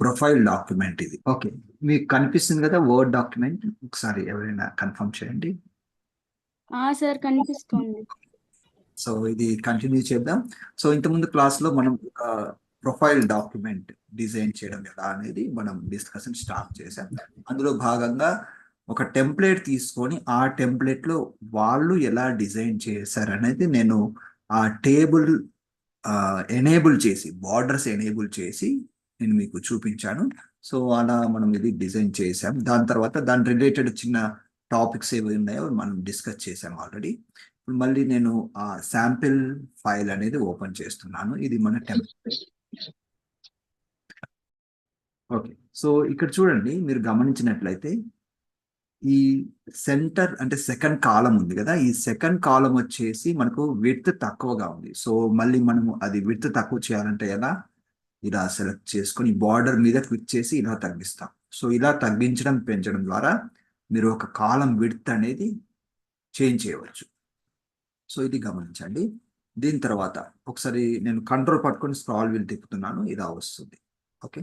Profile document ఇది. Okay, మీకు కనిపిస్తుంది కదా వర్డ్ డాక్యుమెంట్, ఒకసారి ఎవరైనా కన్ఫర్మ్ చేయండి. సార్ కనిపిస్తుంది. సో ఇది కంటిన్యూ చేద్దాం. సో ఇంతకుముందు క్లాస్లో మనం ఒక ప్రొఫైల్ డాక్యుమెంట్ డిజైన్ చేయడం ఎలా అనేది మనం డిస్కషన్ స్టార్ట్ చేసాం. అందులో భాగంగా ఒక టెంప్లెట్ తీసుకొని ఆ టెంప్లెట్లో వాళ్ళు ఎలా డిజైన్ చేశారు అనేది నేను ఆ టేబుల్ ఎనేబుల్ చేసి, బార్డర్స్ ఎనేబుల్ చేసి నేను మీకు చూపించాను. సో అలా మనం ఇది డిజైన్ చేసాం. దాని తర్వాత దాని రిలేటెడ్ చిన్న టాపిక్స్ ఏవి ఉన్నాయో మనం డిస్కస్ చేసాం ఆల్రెడీ. ఇప్పుడు మళ్ళీ నేను ఆ శాంపిల్ ఫైల్ అనేది ఓపెన్ చేస్తున్నాను. ఇది మన టెంప్లెట్. ఓకే, సో ఇక్కడ చూడండి, మీరు గమనించినట్లయితే ఈ సెంటర్ అంటే సెకండ్ కాలం ఉంది కదా, ఈ సెకండ్ కాలం వచ్చేసి మనకు విడ్త్ తక్కువగా ఉంది. సో మళ్ళీ మనము అది విడ్త్ తక్కువ చేయాలంటే ఎలా, ఇలా సెలెక్ట్ చేసుకొని బార్డర్ మీద క్లిక్ చేసి ఇలా తగ్గిస్తాం. సో ఇలా తగ్గించడం పెంచడం ద్వారా మీరు ఒక కాలం విడ్త్ అనేది చేంజ్ చేయవచ్చు. సో ఇది గమనించండి. దీని తర్వాత ఒకసారి నేను కంట్రోల్ పట్టుకొని స్క్రాల్ వీల్ తిప్పుతున్నాను, ఇలా వస్తుంది. ఓకే,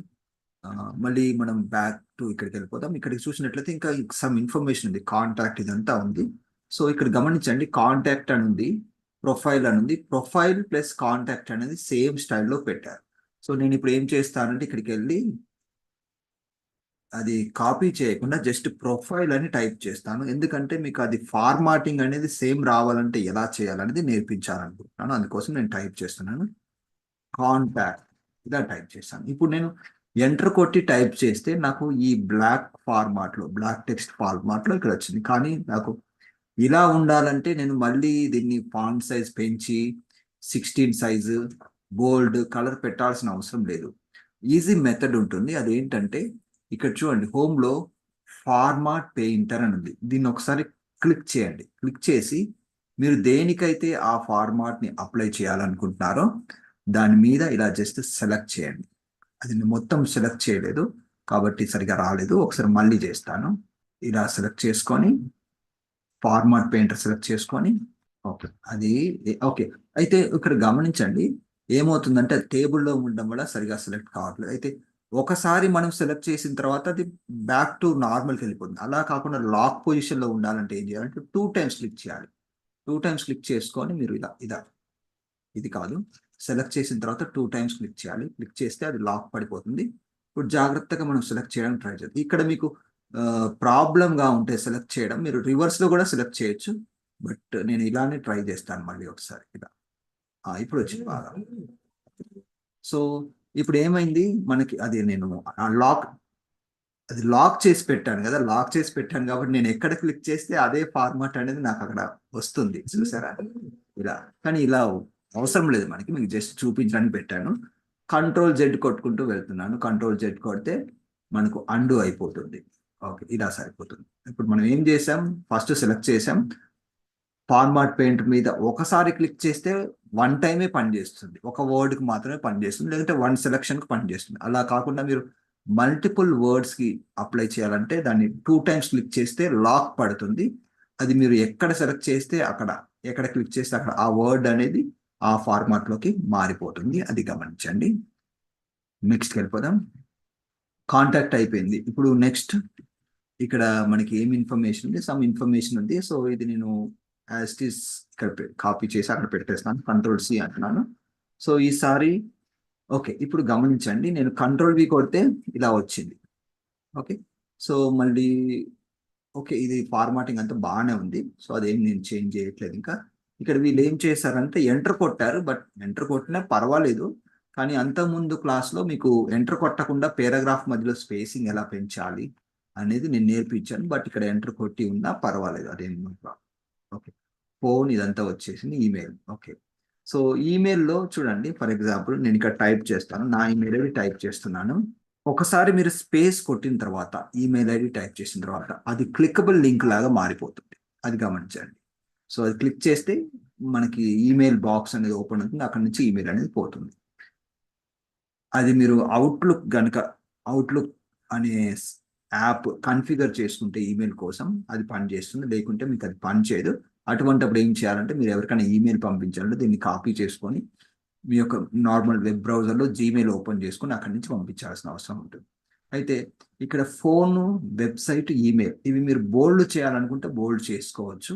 మళ్ళీ మనం బ్యాక్ టు ఇక్కడికి వెళ్ళిపోతాం. ఇక్కడికి చూసినట్లయితే ఇంకా సమ్ ఇన్ఫర్మేషన్ ఉంది, కాంటాక్ట్ ఇదంతా ఉంది. సో ఇక్కడ గమనించండి, కాంటాక్ట్ అని ఉంది, ప్రొఫైల్ అని ఉంది. ప్రొఫైల్ ప్లస్ కాంటాక్ట్ అనేది సేమ్ స్టైల్లో పెట్టారు. సో నేను ఇప్పుడు ఏం చేస్తానంటే ఇక్కడికి వెళ్ళి అది కాపీ చేయకుండా జస్ట్ ప్రొఫైల్ అని టైప్ చేస్తాను. ఎందుకంటే మీకు అది ఫార్మాటింగ్ అనేది సేమ్ రావాలంటే ఎలా చేయాలనేది నేర్పించాలనుకుంటున్నాను. అందుకోసం నేను టైప్ చేస్తున్నాను కాంటాక్ట్, ఇలా టైప్ చేస్తాను. ఇప్పుడు నేను ఎంటర్ కొట్టి టైప్ చేస్తే నాకు ఈ బ్లాక్ ఫార్మాట్లో, బ్లాక్ టెక్స్ట్ ఫార్మాట్లో ఇక్కడ వచ్చింది. కానీ నాకు ఇలా ఉండాలంటే నేను మళ్ళీ దీన్ని ఫాంట్ సైజ్ పెంచి 16 సైజు బోల్డ్ కలర్ పెట్టాల్సిన అవసరం లేదు. ఈజీ మెథడ్ ఉంటుంది. అదేంటంటే ఇక్కడ చూడండి, హోమ్లో ఫార్మాట్ పెయింటర్ అని ఉంది. దీన్ని ఒకసారి క్లిక్ చేయండి. క్లిక్ చేసి మీరు దేనికైతే ఆ ఫార్మాట్ని అప్లై చేయాలనుకుంటున్నారో దాని మీద ఇలా జస్ట్ సెలెక్ట్ చేయండి. అది నేను మొత్తం సెలెక్ట్ చేయలేదు కాబట్టి సరిగా రాలేదు. ఒకసారి మళ్ళీ చేస్తాను. ఇలా సెలెక్ట్ చేసుకొని ఫార్మాట్ పెయింటర్ సెలెక్ట్ చేసుకొని ఓకే, అది ఓకే. అయితే ఇక్కడ గమనించండి, ఏమవుతుందంటే టేబుల్లో ఉండడం వల్ల సరిగా సెలెక్ట్ కావట్లేదు. అయితే ఒకసారి మనం సెలెక్ట్ చేసిన తర్వాత అది బ్యాక్ టు నార్మల్కి వెళ్ళిపోతుంది. అలా కాకుండా లాక్ పొజిషన్లో ఉండాలంటే ఏం చేయాలంటే 2 టైమ్స్ క్లిక్ చేయాలి. 2 టైమ్స్ క్లిక్ చేసుకొని మీరు ఇది కాదు, సెలెక్ట్ చేసిన తర్వాత 2 టైమ్స్ క్లిక్ చేయాలి. క్లిక్ చేస్తే అది లాక్ పడిపోతుంది. ఇప్పుడు జాగ్రత్తగా మనం సెలెక్ట్ చేయడానికి ట్రై చేద్దాం. ఇక్కడ మీకు ప్రాబ్లంగా ఉంటే సెలెక్ట్ చేయడం, మీరు రివర్స్లో కూడా సెలెక్ట్ చేయొచ్చు. బట్ నేను ఇలానే ట్రై చేస్తాను మళ్ళీ ఒకసారి. ఇలా ఇప్పుడు వచ్చింది బాగా. సో ఇప్పుడు ఏమైంది మనకి, అది నేను లాక్ చేసి పెట్టాను కదా, లాక్ చేసి పెట్టాను కాబట్టి నేను ఎక్కడ క్లిక్ చేస్తే అదే ఫార్మాట్ అనేది నాకు అక్కడ వస్తుంది. చూసారా ఇలా. కానీ ఇలా అవసరం లేదు మనకి, మీకు జస్ట్ చూపించడానికి పెట్టాను. కంట్రోల్ జెడ్ కొట్టుకుంటూ వెళ్తున్నాను. కంట్రోల్ జెడ్ కొడితే మనకు అండు అయిపోతుంది. ఓకే, ఇలా సరిపోతుంది. ఇప్పుడు మనం ఏం చేసాం, ఫస్ట్ సెలెక్ట్ చేసాం, ఫార్మాట్ పెయింట్ మీద ఒకసారి క్లిక్ చేస్తే 1 టైమే పనిచేస్తుంది, ఒక వర్డ్కి మాత్రమే పనిచేస్తుంది, లేదంటే 1 సెలెక్షన్కి పనిచేస్తుంది. అలా కాకుండా మీరు మల్టిపుల్ వర్డ్స్కి అప్లై చేయాలంటే దాన్ని 2 టైమ్స్ క్లిక్ చేస్తే లాక్ పడుతుంది. అది మీరు ఎక్కడ సెలెక్ట్ చేస్తే అక్కడ, ఎక్కడ క్లిక్ చేస్తే అక్కడ ఆ వర్డ్ అనేది ఆ ఫార్మాట్లోకి మారిపోతుంది. అది గమనించండి. నెక్స్ట్కి వెళ్ళిపోదాం. కాంటాక్ట్ అయిపోయింది. ఇప్పుడు నెక్స్ట్ ఇక్కడ మనకి ఏం ఇన్ఫర్మేషన్ ఉంది, సమ్ ఇన్ఫర్మేషన్ ఉంది. సో ఇది నేను యాజ్ ఇట్ ఈస్ ఇక్కడ కాపీ చేసి అక్కడ పెట్టేస్తాను. కంట్రోల్ సి అంటున్నాను. సో ఈసారి ఓకే, ఇప్పుడు గమనించండి, నేను కంట్రోల్ వి కొడితే ఇలా వచ్చింది. ఓకే, సో మళ్ళీ ఓకే, ఇది ఫార్మాటింగ్ అంతా బాగానే ఉంది. సో అదేం నేను చేంజ్ చేయట్లేదు ఇంకా. ఇక్కడ వీళ్ళు ఏం చేశారంటే ఎంటర్ కొట్టారు, బట్ ఎంటర్ కొట్టినా పర్వాలేదు. కానీ అంతకుముందు క్లాస్లో మీకు ఎంటర్ కొట్టకుండా పేరాగ్రాఫ్ మధ్యలో స్పేసింగ్ ఎలా పెంచాలి అనేది నేను నేర్పించాను. బట్ ఇక్కడ ఎంటర్ కొట్టి ఉన్నా పర్వాలేదు, అదేం ఓకే. ఫోన్ ఇదంతా వచ్చేసింది. ఈమెయిల్. ఓకే, సో ఈమెయిల్లో చూడండి, ఫర్ ఎగ్జాంపుల్ నేను ఇక్కడ టైప్ చేస్తాను, నా ఈమెయిల్ ఐడి టైప్ చేస్తున్నాను. ఒకసారి మీరు స్పేస్ కొట్టిన తర్వాత, ఈమెయిల్ ఐడి టైప్ చేసిన తర్వాత అది క్లికబుల్ లింక్ లాగా మారిపోతుంది. అది గమనించండి. సో అది క్లిక్ చేస్తే మనకి ఈమెయిల్ బాక్స్ అనేది ఓపెన్ అవుతుంది, అక్కడ నుంచి ఈమెయిల్ అనేది పోతుంది. అది మీరు అవుట్లుక్ అనే యాప్ కన్ఫిగర్ చేసుకుంటే ఈమెయిల్ కోసం అది పనిచేస్తుంది, లేకుంటే మీకు అది పని చేయదు. అటువంటిప్పుడు ఏం చేయాలంటే, మీరు ఎవరికైనా ఈమెయిల్ పంపించాలంటే దీన్ని కాపీ చేసుకొని మీ యొక్క నార్మల్ వెబ్ బ్రౌజర్లో జీమెయిల్ ఓపెన్ చేసుకుని అక్కడి నుంచి పంపించాల్సిన అవసరం ఉంటుంది. అయితే ఇక్కడ ఫోను, వెబ్సైట్, ఈమెయిల్ ఇవి మీరు బోల్డ్ చేయాలనుకుంటే బోల్డ్ చేసుకోవచ్చు.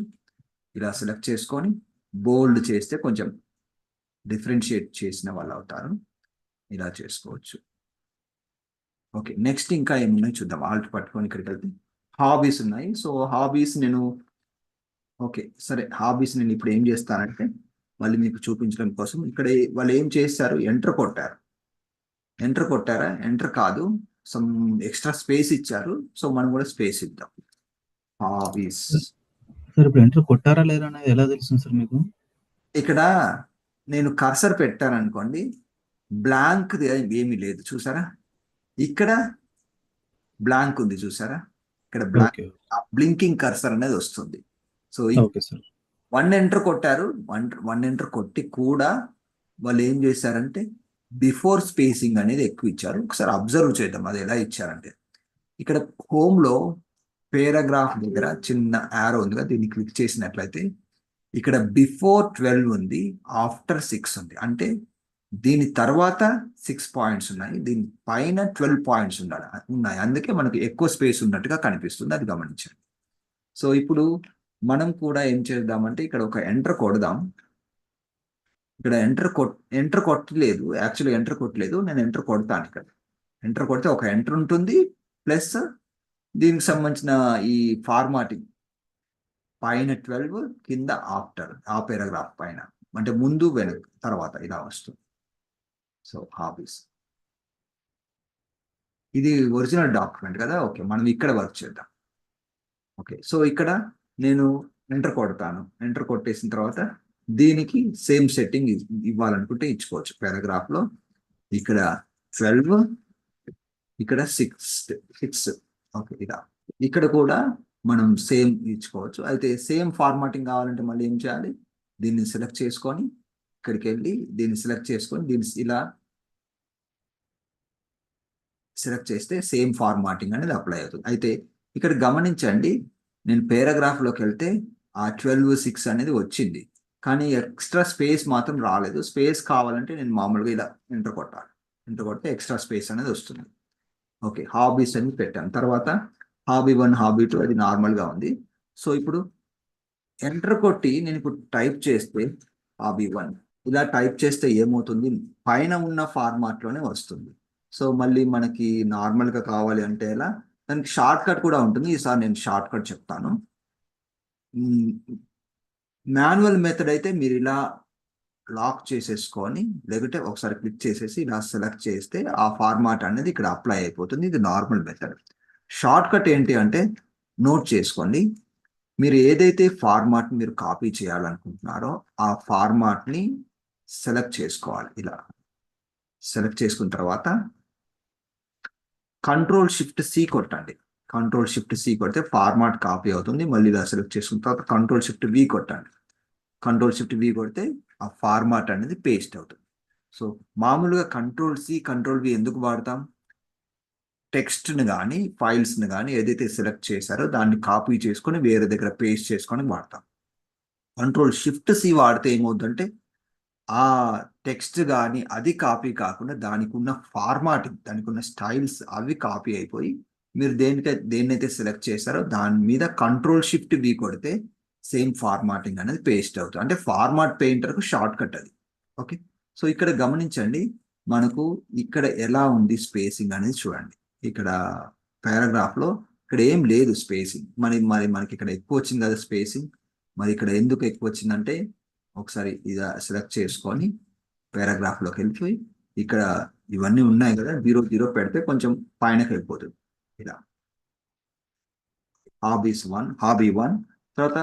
ఇలా సెలెక్ట్ చేసుకొని బోల్డ్ చేస్తే కొంచెం డిఫరెన్షియేట్ చేసిన వాళ్ళు అవుతారు. ఇలా చేసుకోవచ్చు. ఓకే, నెక్స్ట్ ఇంకా ఏమున్నాయి చూద్దాం. ఆల్ట్ పట్టుకొని ఇక్కడికి వెళ్తే హాబీస్ ఉన్నాయి. సో హాబీస్ నేను ఓకే సరే, హాబీస్ నేను ఇప్పుడు ఏం చేస్తానంటే మళ్ళీ మీకు చూపించడం కోసం ఇక్కడ వాళ్ళు ఏం చేస్తారు, ఎంటర్ కొట్టారు. ఎంటర్ కొట్టారా? ఎంటర్ కాదు, సమ్ ఎక్స్ట్రా స్పేస్ ఇచ్చారు. సో మనం కూడా స్పేస్ ఇద్దాం. హాబీస్. సార్ ఇప్పుడు ఎంటర్ కొట్టారా లేదా అనేది ఎలా తెలుస్తుంది సార్ మీకు? ఇక్కడ నేను కర్సర్ పెట్టాను అనుకోండి, బ్లాంక్ ఏమీ లేదు చూసారా? ఇక్కడ బ్లాంక్ ఉంది చూసారా? ఇక్కడ బ్లాంక్ బ్లింకింగ్ కర్సర్ అనేది వస్తుంది. So okay sir, one enter కొట్టారు. వన్ ఎంటర్ కొట్టి కూడా వాళ్ళు ఏం చేశారంటే బిఫోర్ స్పేసింగ్ అనేది ఎక్కువ ఇచ్చారు. ఒకసారి అబ్జర్వ్ చేద్దాం అది ఎలా ఇచ్చారంటే, ఇక్కడ హోమ్ లో పేరాగ్రాఫ్ దగ్గర చిన్న యారో ఉంది కదా, దీన్ని క్లిక్ చేసినట్లయితే ఇక్కడ బిఫోర్ 12 ఉంది, ఆఫ్టర్ 6 ఉంది. అంటే దీని తర్వాత 6 పాయింట్స్ ఉన్నాయి, దీని పైన 12 పాయింట్స్ ఉన్నాయి. అందుకే మనకు ఎక్కువ స్పేస్ ఉన్నట్టుగా కనిపిస్తుంది, అది గమనించండి. సో ఇప్పుడు మనం కూడా ఏం చేద్దామంటే ఇక్కడ ఒక ఎంటర్ కొడదాం. ఇక్కడ ఎంటర్ కొట్టలేదు, యాక్చువల్లీ ఎంటర్ కొట్టలేదు, నేను ఎంటర్ కొడతాను. ఇక్కడ ఎంటర్ కొడితే ఒక ఎంటర్ ఉంటుంది, ప్లస్ దీనికి సంబంధించిన ఈ ఫార్మాటింగ్ పైన 12, కింద ఆఫ్టర్, ఆ పారాగ్రాఫ్ పైన అంటే ముందు వెనక తర్వాత ఇలా వస్తుంది. సో హాబీస్ ఇది ఒరిజినల్ డాక్యుమెంట్ కదా. ఓకే, మనం ఇక్కడ వర్క్ చేద్దాం. ఓకే, సో ఇక్కడ నేను ఎంటర్ కొడతాను. ఎంటర్ కొట్టేసిన తర్వాత దీనికి సేమ్ సెట్టింగ్ ఇవ్వాలనుకుంటే ఇచ్చుకోవచ్చు. పారాగ్రాఫ్ లో ఇక్కడ 12, ఇక్కడ 6. ఓకే, ఇలా ఇక్కడ కూడా మనం సేమ్ ఇచ్చుకోవచ్చు. అయితే సేమ్ ఫార్మాటింగ్ కావాలంటే మళ్ళీ ఏం చేయాలి, దీన్ని సెలెక్ట్ చేసుకొని ఇక్కడికి వెళ్ళి దీన్ని సెలెక్ట్ చేసుకొని దీన్ని ఇలా సెలెక్ట్ చేస్తే సేమ్ ఫార్మాటింగ్ అనేది అప్లై అవుతుంది. అయితే ఇక్కడ గమనించండి, నేను పేరాగ్రాఫ్లోకి వెళ్తే ఆ 12:6 అనేది వచ్చింది, కానీ ఎక్స్ట్రా స్పేస్ మాత్రం రాలేదు. స్పేస్ కావాలంటే నేను మామూలుగా ఇలా ఎంటర్ కొట్టాలి. ఎంటర్ కొడితే ఎక్స్ట్రా స్పేస్ అనేది వస్తుంది. ఓకే, హాబీస్ అని పెట్టాను. తర్వాత హాబీ 1, హాబీ 2 అది నార్మల్గా ఉంది. సో ఇప్పుడు ఎంటర్ కొట్టి నేను ఇప్పుడు టైప్ చేస్తే హాబీ 1 ఇలా టైప్ చేస్తే ఏమవుతుంది, పైన ఉన్న ఫార్మాట్లోనే వస్తుంది. సో మళ్ళీ మనకి నార్మల్గా కావాలి అంటే ఎలా, దానికి షార్ట్ కట్ కూడా ఉంటుంది. ఈసారి నేను షార్ట్ కట్ చెప్తాను. మాన్యువల్ మెథడ్ అయితే మీరు ఇలా లాక్ చేసేసుకొని, లేకుంటే ఒకసారి క్లిక్ చేసేసి ఇలా సెలెక్ట్ చేస్తే ఆ ఫార్మాట్ అనేది ఇక్కడ అప్లై అయిపోతుంది. ఇది నార్మల్ మెథడ్. షార్ట్ కట్ ఏంటి అంటే నోట్ చేసుకోండి, మీరు ఏదైతే ఫార్మాట్ మీరు కాపీ చేయాలనుకుంటున్నారో ఆ ఫార్మాట్ని సెలెక్ట్ చేసుకోవాలి. ఇలా సెలెక్ట్ చేసుకున్న తర్వాత Ctrl+Shift+C కొట్టండి. Ctrl+Shift+C కొడితే ఫార్మాట్ కాపీ అవుతుంది. మళ్ళీ ఇలా సెలెక్ట్ చేసుకున్న తర్వాత Ctrl+Shift+V కొట్టండి. Ctrl+Shift+V కొడితే ఆ ఫార్మాట్ అనేది పేస్ట్ అవుతుంది. సో మామూలుగా Ctrl+C Ctrl+V ఎందుకు వాడతాం, టెక్స్ట్ని కానీ ఫైల్స్ని కానీ ఏదైతే సెలెక్ట్ చేశారో దాన్ని కాపీ చేసుకొని వేరే దగ్గర పేస్ట్ చేసుకొని వాడతాం. Ctrl+Shift+C వాడితే ఏమవుతుందంటే ఆ టెక్స్ట్ కానీ అది కాపీ కాకుండా దానికి ఉన్న ఫార్మాటింగ్, దానికి ఉన్న స్టైల్స్ అవి కాపీ అయిపోయి మీరు దేన్నైతే సెలెక్ట్ చేశారో దాని మీద Ctrl+Shift+V కొడితే సేమ్ ఫార్మాటింగ్ అనేది పేస్ట్ అవుతుంది. అంటే ఫార్మాట్ పెయింటర్కు షార్ట్ కట్ అది. ఓకే, సో ఇక్కడ గమనించండి, మనకు ఇక్కడ ఎలా ఉంది స్పేసింగ్ అనేది చూడండి. ఇక్కడ పారాగ్రాఫ్లో ఇక్కడ ఏం లేదు స్పేసింగ్. మనకి ఇక్కడ ఎక్కువ వచ్చింది కదా స్పేసింగ్. మరి ఇక్కడ ఎందుకు ఎక్కువ వచ్చిందంటే ఒకసారి ఇది సెలెక్ట్ చేసుకొని పారాగ్రాఫ్లోకి వెళ్ళిపోయి ఇక్కడ ఇవన్నీ ఉన్నాయి కదా, 0 పెడితే కొంచెం పైనకి వెళ్ళిపోతుంది. ఇలా హాబీ 1 తర్వాత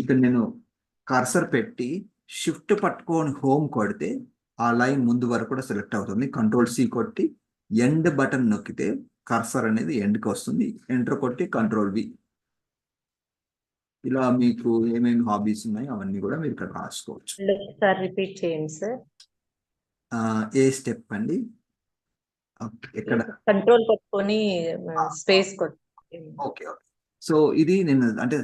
ఇక్కడ నేను కర్సర్ పెట్టి షిఫ్ట్ పట్టుకొని హోమ్ కొడితే ఆ లైన్ ముందు వరకు కూడా సెలెక్ట్ అవుతుంది. Ctrl+C కొట్టి ఎండ్ బటన్ నొక్కితే కర్సర్ అనేది ఎండ్కి వస్తుంది. ఎంటర్ కొట్టి Ctrl+V. ఇలా మీకు ఏమేమి హాబీస్ ఉన్నాయో అవన్నీ కూడా మీరు ఇక్కడ రాసుకోవచ్చు. సార్ రిపీట్ చేయండి సార్. ఏ స్టెప్ అండి? ఎక్కడ? కంట్రోల్ పట్టుకొని స్పేస్ కొట్టి. ఓకే, సో ఇది నేను అంటే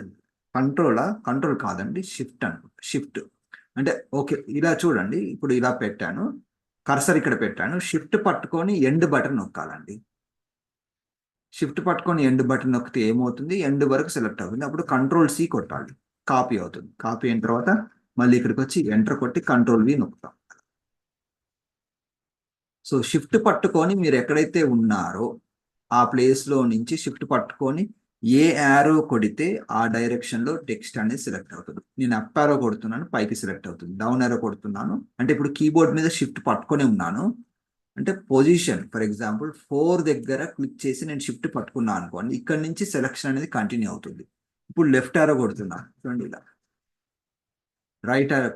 కంట్రోల్ కాదండి, షిఫ్ట్ అనుకుంటా. అంటే ఓకే, ఇలా చూడండి, ఇప్పుడు ఇలా పెట్టాను, కర్సర్ ఇక్కడ పెట్టాను, షిఫ్ట్ పట్టుకొని ఎండ్ బటన్ నొక్కాలండి. షిఫ్ట్ పట్టుకొని ఎండ్ బటన్ నొక్కితే ఏమవుతుంది, ఎండ్ వరకు సెలెక్ట్ అవుతుంది. అప్పుడు కంట్రోల్-C కొట్టాలి, కాపీ అవుతుంది. కాపీ అయిన తర్వాత మళ్ళీ ఇక్కడికి వచ్చి ఎంటర్ కొట్టి కంట్రోల్-V నొక్కుతాం. సో షిఫ్ట్ పట్టుకొని మీరు ఎక్కడైతే ఉన్నారో ఆ ప్లేస్లో నుంచి షిఫ్ట్ పట్టుకొని ఏ యారో కొడితే ఆ డైరెక్షన్లో టెక్స్ట్ అనేది సెలెక్ట్ అవుతుంది. నేను అప్ యారో కొడుతున్నాను, పైకి సెలెక్ట్ అవుతుంది. డౌన్ యారో కొడుతున్నాను అంటే ఇప్పుడు కీబోర్డ్ మీద షిఫ్ట్ పట్టుకొని ఉన్నాను అంటే పొజిషన్, ఫర్ ఎగ్జాంపుల్ 4 దగ్గర క్లిక్ చేసి నేను షిఫ్ట్ పట్టుకున్నాను అనుకోండి, ఇక్కడ నుంచి సెలెక్షన్ అనేది కంటిన్యూ అవుతుంది. ఇప్పుడు లెఫ్ట్ యారో కొడుతున్నాను చూడండి, ఇలా రైట్ యారో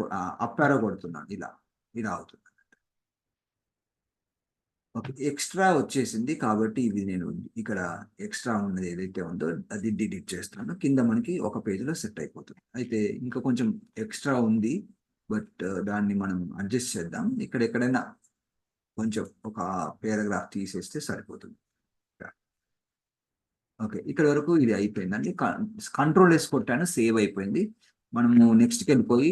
అప్ యారో కొడుతున్నాను, ఇలా ఇలా అవుతుంది. ఓకే, ఎక్స్ట్రా వచ్చేసింది కాబట్టి ఇది నేను ఇక్కడ ఎక్స్ట్రా ఉన్నది ఏదైతే ఉందో అది డిలీట్ చేస్తాను. కింద మనకి ఒక పేజీలో సెట్ అయిపోతుంది. అయితే ఇంకా కొంచెం ఎక్స్ట్రా ఉంది, బట్ దాన్ని మనం అడ్జస్ట్ చేద్దాం. ఇక్కడ ఎక్కడైనా కొంచెం ఒక పేరాగ్రాఫ్ తీసేస్తే సరిపోతుంది. ఓకే, ఇక్కడ వరకు ఇది అయిపోయిందండి. కంట్రోల్-S కొట్టాను, సేవ్ అయిపోయింది. మనము నెక్స్ట్కి వెళ్ళిపోయి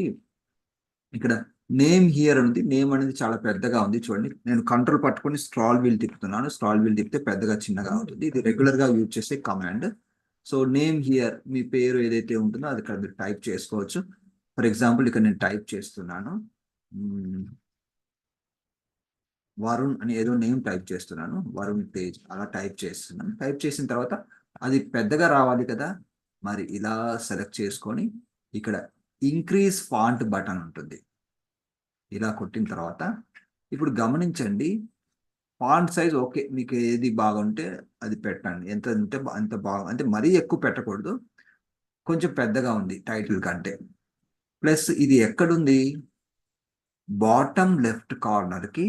ఇక్కడ నేమ్ హియర్ ఉంది. నేమ్ అనేది చాలా పెద్దగా ఉంది చూడండి. నేను కంట్రోల్ పట్టుకొని స్క్రాల్ వీల్ తిప్పుతున్నాను. స్క్రాల్ వీల్ తిప్పితే పెద్దగా చిన్నగా అవుతుంది. ఇది రెగ్యులర్ గా యూజ్ చేసే కమాండ్. సో నేమ్ హియర్, మీ పేరు ఏదైతే ఉంటుందో అది ఇక్కడ మీరు టైప్ చేసుకోవచ్చు. ఫర్ ఎగ్జాంపుల్ ఇక్కడ నేను టైప్ చేస్తున్నాను, వరుణ్ అని ఏదో నేమ్ టైప్ చేస్తున్నాను, వరుణ్ తేజ్ అలా టైప్ చేస్తున్నాను. టైప్ చేసిన తర్వాత అది పెద్దగా రావాలి కదా, మరి ఇలా సెలెక్ట్ చేసుకొని ఇక్కడ ఇంక్రీజ్ ఫాంట్ బటన్ ఉంటుంది. ఇలా కొట్టిన తర్వాత ఇప్పుడు గమనించండి, ఫాంట్ సైజ్ ఓకే, మీకు ఏది బాగుంటే అది పెట్టండి. ఎంత ఉంటే అంత బాగా, అంటే మరీ ఎక్కువ పెట్టకూడదు, కొంచెం పెద్దగా ఉంది టైటిల్ కంటే. ప్లస్ ఇది ఎక్కడుంది, బాటమ్ లెఫ్ట్ కార్నర్కి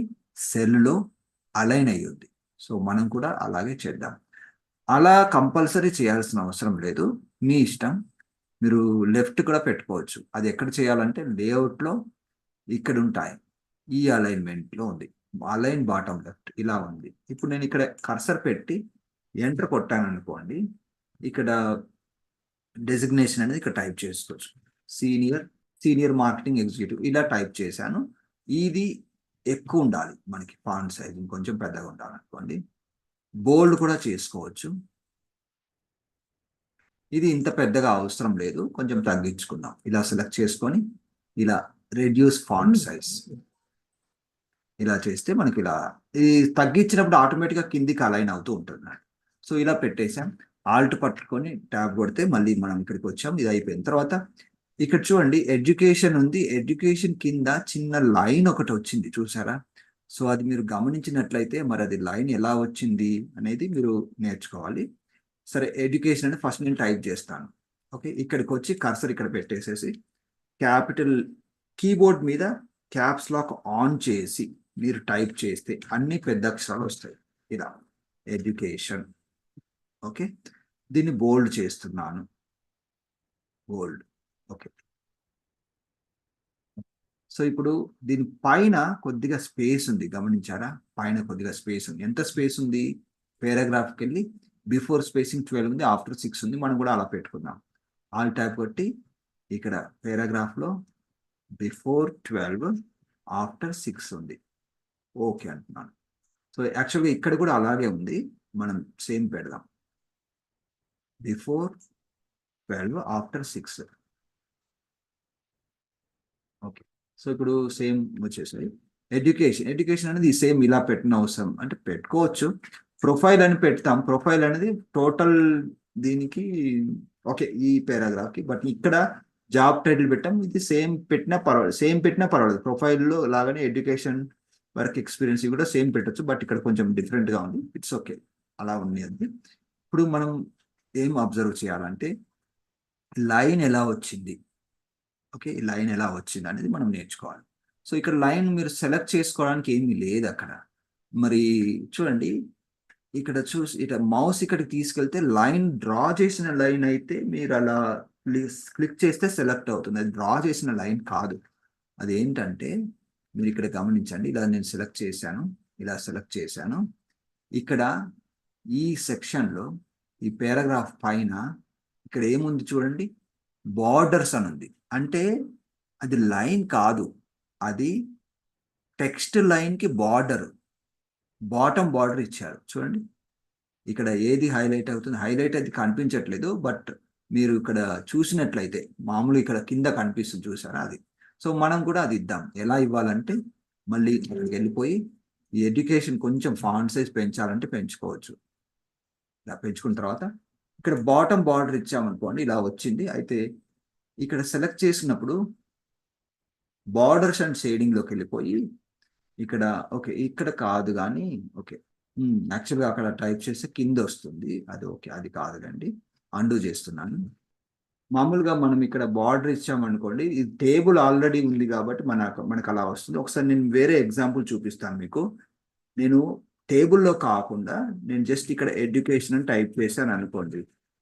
సెల్లో అలైన్ అయ్యింది. సో మనం కూడా అలాగే చేద్దాం. అలా కంపల్సరీ చేయాల్సిన అవసరం లేదు, మీ ఇష్టం. మీరు లెఫ్ట్ కూడా పెట్టుకోవచ్చు. అది ఎక్కడ చేయాలంటే లేఅవుట్లో ఇక్కడ ఉంటాయి, ఈ అలైన్మెంట్లో ఉంది, అలైన్ బాటమ్ లెఫ్ట్ ఇలా ఉంది. ఇప్పుడు నేను ఇక్కడ కర్సర్ పెట్టి ఎంటర్ కొట్టాను అనుకోండి, ఇక్కడ డెసిగ్నేషన్ అనేది ఇక్కడ టైప్ చేసుకోవచ్చు, సీనియర్ మార్కెటింగ్ ఎగ్జిక్యూటివ్ ఇలా టైప్ చేశాను. ఇది ఎక్కువ ఉండాలి మనకి, ఫాంట్ సైజ్ కొంచెం పెద్దగా ఉండాలి అనుకోండి. బోల్డ్ కూడా చేసుకోవచ్చు. ఇది ఇంత పెద్దగా అవసరం లేదు, కొంచెం తగ్గించుకుందాం. ఇలా సెలెక్ట్ చేసుకొని ఇలా రెడ్యూస్ ఫాంట్ సైజ్ ఇలా చేస్తే మనకి ఇలా ఇది తగ్గించినప్పుడు ఆటోమేటిక్గా కిందికి అలైన్ అవుతూ ఉంటుంది. సో ఇలా పెట్టేసాం. ఆల్ట్ పట్టుకొని ట్యాబ్ కొడితే మళ్ళీ మనం ఇక్కడికి వచ్చాం. ఇది అయిపోయిన తర్వాత ఇక్కడ చూడండి ఎడ్యుకేషన్ ఉంది. ఎడ్యుకేషన్ కింద చిన్న లైన్ ఒకటి వచ్చింది చూసారా. సో అది మీరు గమనించినట్లయితే మరి అది లైన్ ఎలా వచ్చింది అనేది మీరు నేర్చుకోవాలి. సరే, ఎడ్యుకేషన్ అంటే ఫస్ట్ నేను టైప్ చేస్తాను. ఓకే, ఇక్కడికి వచ్చి కర్సర్ ఇక్కడ పెట్టేసేసి క్యాపిటల్ కీబోర్డ్ మీద క్యాప్స్ లాక్ ఆన్ చేసి మీరు టైప్ చేస్తే అన్ని పెద్ద అక్షరాలు వస్తాయి. ఇలా ఎడ్యుకేషన్. ఓకే, దీన్ని బోల్డ్ చేస్తున్నాను, బోల్డ్. ఓకే, సో ఇప్పుడు దీని పైన కొద్దిగా స్పేస్ ఉంది, గమనించారా? పైన కొద్దిగా స్పేస్ ఉంది. ఎంత స్పేస్ ఉంది? పేరాగ్రాఫ్కి వెళ్ళి బిఫోర్ స్పేసింగ్ 12 ఉంది, ఆఫ్టర్ 6 ఉంది. మనం కూడా అలా పెట్టుకుందాం. ఆల్ ట్యాబ్ కొట్టి ఇక్కడ పేరాగ్రాఫ్లో బిఫోర్ 12 ఆఫ్టర్ 6 ఉంది. ఓకే అంటున్నాను. సో యాక్చువల్గా ఇక్కడ కూడా అలాగే ఉంది, మనం సేమ్ పెడదాం, బిఫోర్ 12 ఆఫ్టర్ 6. ఓకే, సో ఇప్పుడు సేమ్ వచ్చేసాయి. ఎడ్యుకేషన్ అనేది సేమ్ ఇలా పెట్టిన అవసరం అంటే పెట్టుకోవచ్చు. ప్రొఫైల్ అని పెడతాం. ప్రొఫైల్ అనేది టోటల్ దీనికి ఓకే, ఈ పేరాగ్రాఫ్కి. బట్ ఇక్కడ జాబ్ టైటిల్ పెట్టాం, ఇది సేమ్ పెట్టినా పర్వాలేదు. ప్రొఫైల్లో లాగానే ఎడ్యుకేషన్ వర్క్ ఎక్స్పీరియన్స్ కూడా సేమ్ పెట్టచ్చు, బట్ ఇక్కడ కొంచెం డిఫరెంట్గా ఉంది. ఇట్స్ ఓకే, అలా ఉంది అది. ఇప్పుడు మనం ఏం అబ్జర్వ్ చేయాలంటే లైన్ ఎలా వచ్చింది, ఓకే, ఈ లైన్ ఎలా వచ్చింది అనేది మనం నేర్చుకోవాలి. సో ఇక్కడ లైన్ మీరు సెలెక్ట్ చేసుకోవడానికి ఏమీ లేదు అక్కడ. మరి చూడండి, ఇక్కడ ఇట్లా మౌస్ ఇక్కడికి తీసుకెళ్తే లైన్ డ్రా చేసిన లైన్ అయితే మీరు అలా క్లిక్ చేస్తే సెలెక్ట్ అవుతుంది. అది డ్రా చేసిన లైన్ కాదు. అది ఏంటంటే మీరు ఇక్కడ గమనించండి, ఇలా నేను సెలెక్ట్ చేశాను, ఇలా సెలెక్ట్ చేశాను. ఇక్కడ ఈ సెక్షన్లో ఈ పారాగ్రాఫ్ పైన ఇక్కడ ఏముంది చూడండి, బార్డర్స్ అని ఉంది. అంటే అది లైన్ కాదు, అది టెక్స్ట్ లైన్కి బార్డర్, బార్డర్ ఇచ్చారు చూడండి. ఇక్కడ ఏది హైలైట్ అవుతుంది, హైలైట్ అది కనిపించట్లేదు, బట్ మీరు ఇక్కడ చూసినట్లయితే మామూలు ఇక్కడ కింద కనిపిస్తుంది చూసారా అది. సో మనం కూడా అది ఇద్దాం. ఎలా ఇవ్వాలంటే మళ్ళీ అక్కడికి వెళ్ళిపోయి ఈ ఎడ్యుకేషన్ కొంచెం ఫాంట్ సైజ్ పెంచాలంటే పెంచుకోవచ్చు. ఇలా పెంచుకున్న తర్వాత ఇక్కడ బార్డర్ ఇచ్చామనుకోండి, ఇలా వచ్చింది. అయితే ఇక్కడ సెలెక్ట్ చేసినప్పుడు బార్డర్స్ అండ్ షేడింగ్లోకి వెళ్ళిపోయి ఇక్కడ ఓకే, ఇక్కడ కాదు కానీ ఓకే, యాక్చువల్గా అక్కడ టైప్ చేస్తే కింద వస్తుంది, అది ఓకే, అది కాదులేండి, అండూ చేస్తున్నాను. మామూలుగా మనం ఇక్కడ బార్డర్ ఇచ్చామనుకోండి, ఇది టేబుల్ ఆల్రెడీ ఉంది కాబట్టి మనకు అలా వస్తుంది. ఒకసారి నేను వేరే ఎగ్జాంపుల్ చూపిస్తాను మీకు. నేను టేబుల్లో కాకుండా నేను జస్ట్ ఇక్కడ ఎడ్యుకేషన్ అని టైప్ చేశాను అనుకోండి,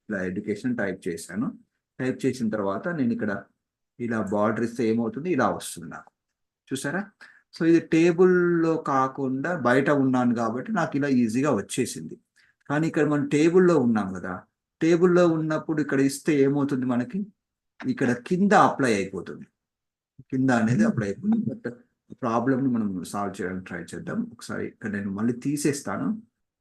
ఇలా ఎడ్యుకేషన్ టైప్ చేశాను. టైప్ చేసిన తర్వాత నేను ఇక్కడ ఇలా బార్డర్ ఇస్తే ఏమవుతుంది, ఇలా వస్తుంది నాకు, చూసారా. సో ఇది టేబుల్లో కాకుండా బయట ఉన్నాను కాబట్టి నాకు ఇలా ఈజీగా వచ్చేసింది. కానీ ఇక్కడ మనం టేబుల్లో ఉన్నాం కదా, టేబుల్లో ఉన్నప్పుడు ఇక్కడ ఇస్తే ఏమవుతుంది, మనకి ఇక్కడ కింద అప్లై అయిపోతుంది, కింద అనేది అప్లై అయిపోతుంది. బట్ ప్రాబ్లమ్ని మనం సాల్వ్ చేయడానికి ట్రై చేద్దాం. ఒకసారి ఇక్కడ నేను మళ్ళీ తీసేస్తాను.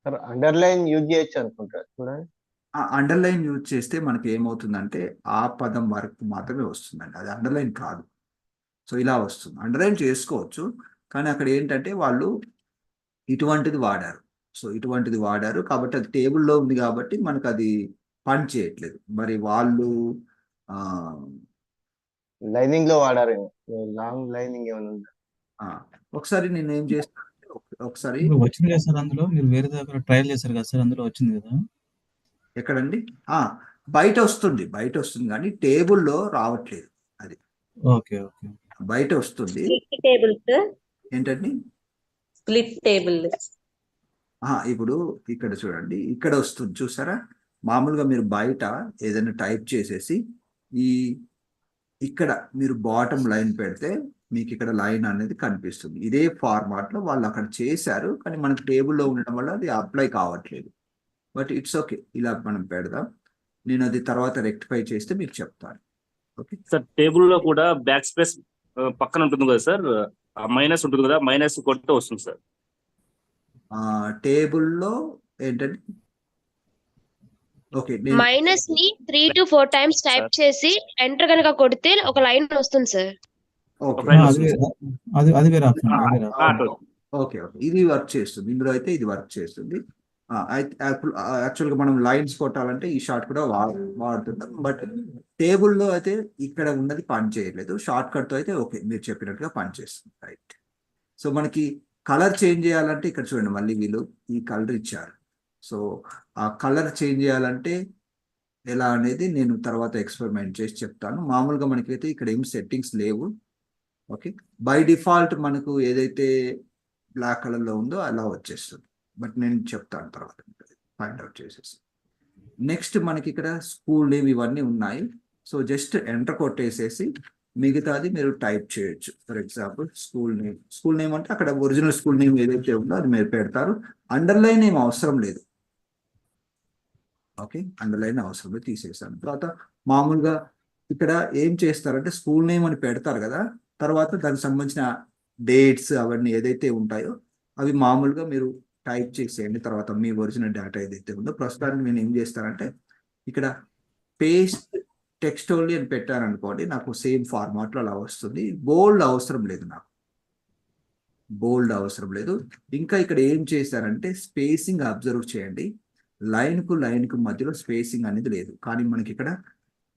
సార్ అండర్లైన్ యూజ్ చేయొచ్చు అనుకుంటా చూడండి. ఆ అండర్లైన్ యూజ్ చేస్తే మనకి ఏమవుతుందంటే ఆ పదం వరకు మాత్రమే వస్తుందండి, అది అండర్లైన్ కాదు. సో ఇలా వస్తుంది. అండర్లైన్ చేసుకోవచ్చు, కానీ అక్కడ ఏంటంటే వాళ్ళు ఇటువంటిది వాడారు. సో ఇటువంటిది వాడారు కాబట్టి అది టేబుల్లో ఉంది కాబట్టి మనకు అది పని చేయట్లేదు. మరి వాళ్ళు లైనింగ్ లో వాడారేమో, లాంగ్ లైనింగ్ ఏమైనా ఉందా? ఒకసారి నేను ఏం చేస్తాను, ఒకసారి వచ్చింది కదా సార్, అందులో మీరు వేరే దగ్గర ట్రయల్ చేశారు కదా సార్, అందులో వచ్చింది కదా. ఎక్కడండి? బయట వస్తుంది కానీ టేబుల్లో రావట్లేదు. అది ఓకే ఓకే, బయట వస్తుంది. స్ప్లిట్ టేబుల్ సార్, ఏంటండి? Split table. ఇప్పుడు ఇక్కడ చూడండి, ఇక్కడ వస్తుంది చూసారా. మామూలుగా మీరు బయట ఏదైనా టైప్ చేసేసి ఇక్కడ మీరు బాటమ్ లైన్ పెడితే మీకు ఇక్కడ లైన్ అనేది కనిపిస్తుంది. ఇదే ఫార్మాట్లో వాళ్ళు అక్కడ చేశారు, కానీ మనకు టేబుల్లో ఉండడం వల్ల అది అప్లై కావట్లేదు. బట్ ఇట్స్ ఓకే, ఇలా మనం పెడదాం. నేను అది తర్వాత రెక్టిఫై చేస్తే మీకు చెప్తాను. ఓకే సార్, టేబుల్ లో కూడా బ్యాక్ స్పేస్ పక్కన ఉంటుంది కదా సార్, మైనస్ ఉంటుంది కదా, మైనస్ కొడితే వస్తుంది సార్. టేబుల్లో ఏంటంటే ఓకే, మైనస్ ని 3 to 4 times టైప్ చేసి ఎంటర్ కనుక కొడితే ఒక లైన్ వస్తుంది సార్. ఓకే అది వేరే ఆప్షన్. ఓకే ఇది వర్క్ చేస్తుంది, ఇందులో అయితే ఇది వర్క్ చేస్తుంది. యాక్చువల్గా మనం లైన్స్ కొట్టాలంటే ఈ షార్ట్ కూడా వాడుతున్నాం, బట్ టేబుల్లో అయితే ఇక్కడ ఉన్నది పని చేయలేదు. షార్ట్ కట్తో అయితే ఓకే, మీరు చెప్పినట్టుగా పని చేస్తుంది. రైట్. సో మనకి కలర్ చేంజ్ చేయాలంటే ఇక్కడ చూడండి, మళ్ళీ వీళ్ళు ఈ కలర్ ఇచ్చారు. సో ఆ కలర్ చేంజ్ చేయాలంటే ఎలా అనేది నేను తర్వాత ఎక్స్పెరిమెంట్ చేసి చెప్తాను. మామూలుగా మనకైతే ఇక్కడ ఏం సెట్టింగ్స్ లేవు. ఓకే, బై డిఫాల్ట్ మనకు ఏదైతే బ్లాక్ కలర్లో ఉందో అలా వచ్చేస్తుంది, బట్ నేను చెప్తాను తర్వాత ఫైండ్ అవుట్ చేసేసి. నెక్స్ట్ మనకి ఇక్కడ స్కూల్ నేమ్ ఇవన్నీ ఉన్నాయి. సో జస్ట్ ఎంటర్ కొట్టేసేసి మిగతాది మీరు టైప్ చేయొచ్చు. ఫర్ ఎగ్జాంపుల్ స్కూల్ నేమ్ అంటే అక్కడ ఒరిజినల్ స్కూల్ నేమ్ ఏదైతే ఉందో అది మీరు పెడతారు. అండర్లైన్ ఏం అవసరం లేదు. ఓకే, అండర్లైన్ అవసరం లేదు, తీసేసాను. తర్వాత మామూలుగా ఇక్కడ ఏం చేస్తారంటే స్కూల్ నేమ్ అని పెడతారు కదా, తర్వాత దానికి సంబంధించిన డేట్స్ అవన్నీ ఏదైతే ఉంటాయో అవి మామూలుగా మీరు టైప్ చేసేయండి. తర్వాత మీ ఒరిజినల్ డేటా ఏదైతే ఉందో ప్రస్తుతానికి నేను ఏం చేస్తానంటే ఇక్కడ పేస్ట్ టెక్స్ట్ ఓన్లీ అని పెట్టాను అనుకోండి, నాకు సేమ్ ఫార్మాట్లో అలా వస్తుంది. బోల్డ్ అవసరం లేదు. ఇంకా ఇక్కడ ఏం చేశారంటే స్పేసింగ్ అబ్జర్వ్ చేయండి. లైన్కు మధ్యలో స్పేసింగ్ అనేది లేదు, కానీ మనకి ఇక్కడ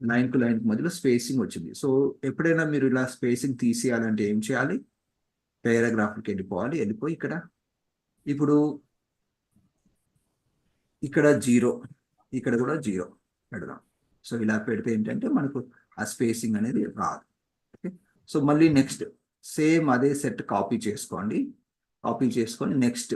లైన్కు మధ్యలో స్పేసింగ్ వచ్చింది. సో ఎప్పుడైనా మీరు ఇలా స్పేసింగ్ తీసేయాలంటే ఏం చేయాలి, పారాగ్రాఫ్కి వెళ్ళిపోయి ఇప్పుడు ఇక్కడ 0, ఇక్కడ కూడా 0 పెడదాం. సో ఇలా పెడితే ఏంటంటే మనకు ఆ స్పేసింగ్ అనేది రాదు. ఓకే, సో మళ్ళీ నెక్స్ట్ సేమ్ అదే సెట్ కాపీ చేసుకొని నెక్స్ట్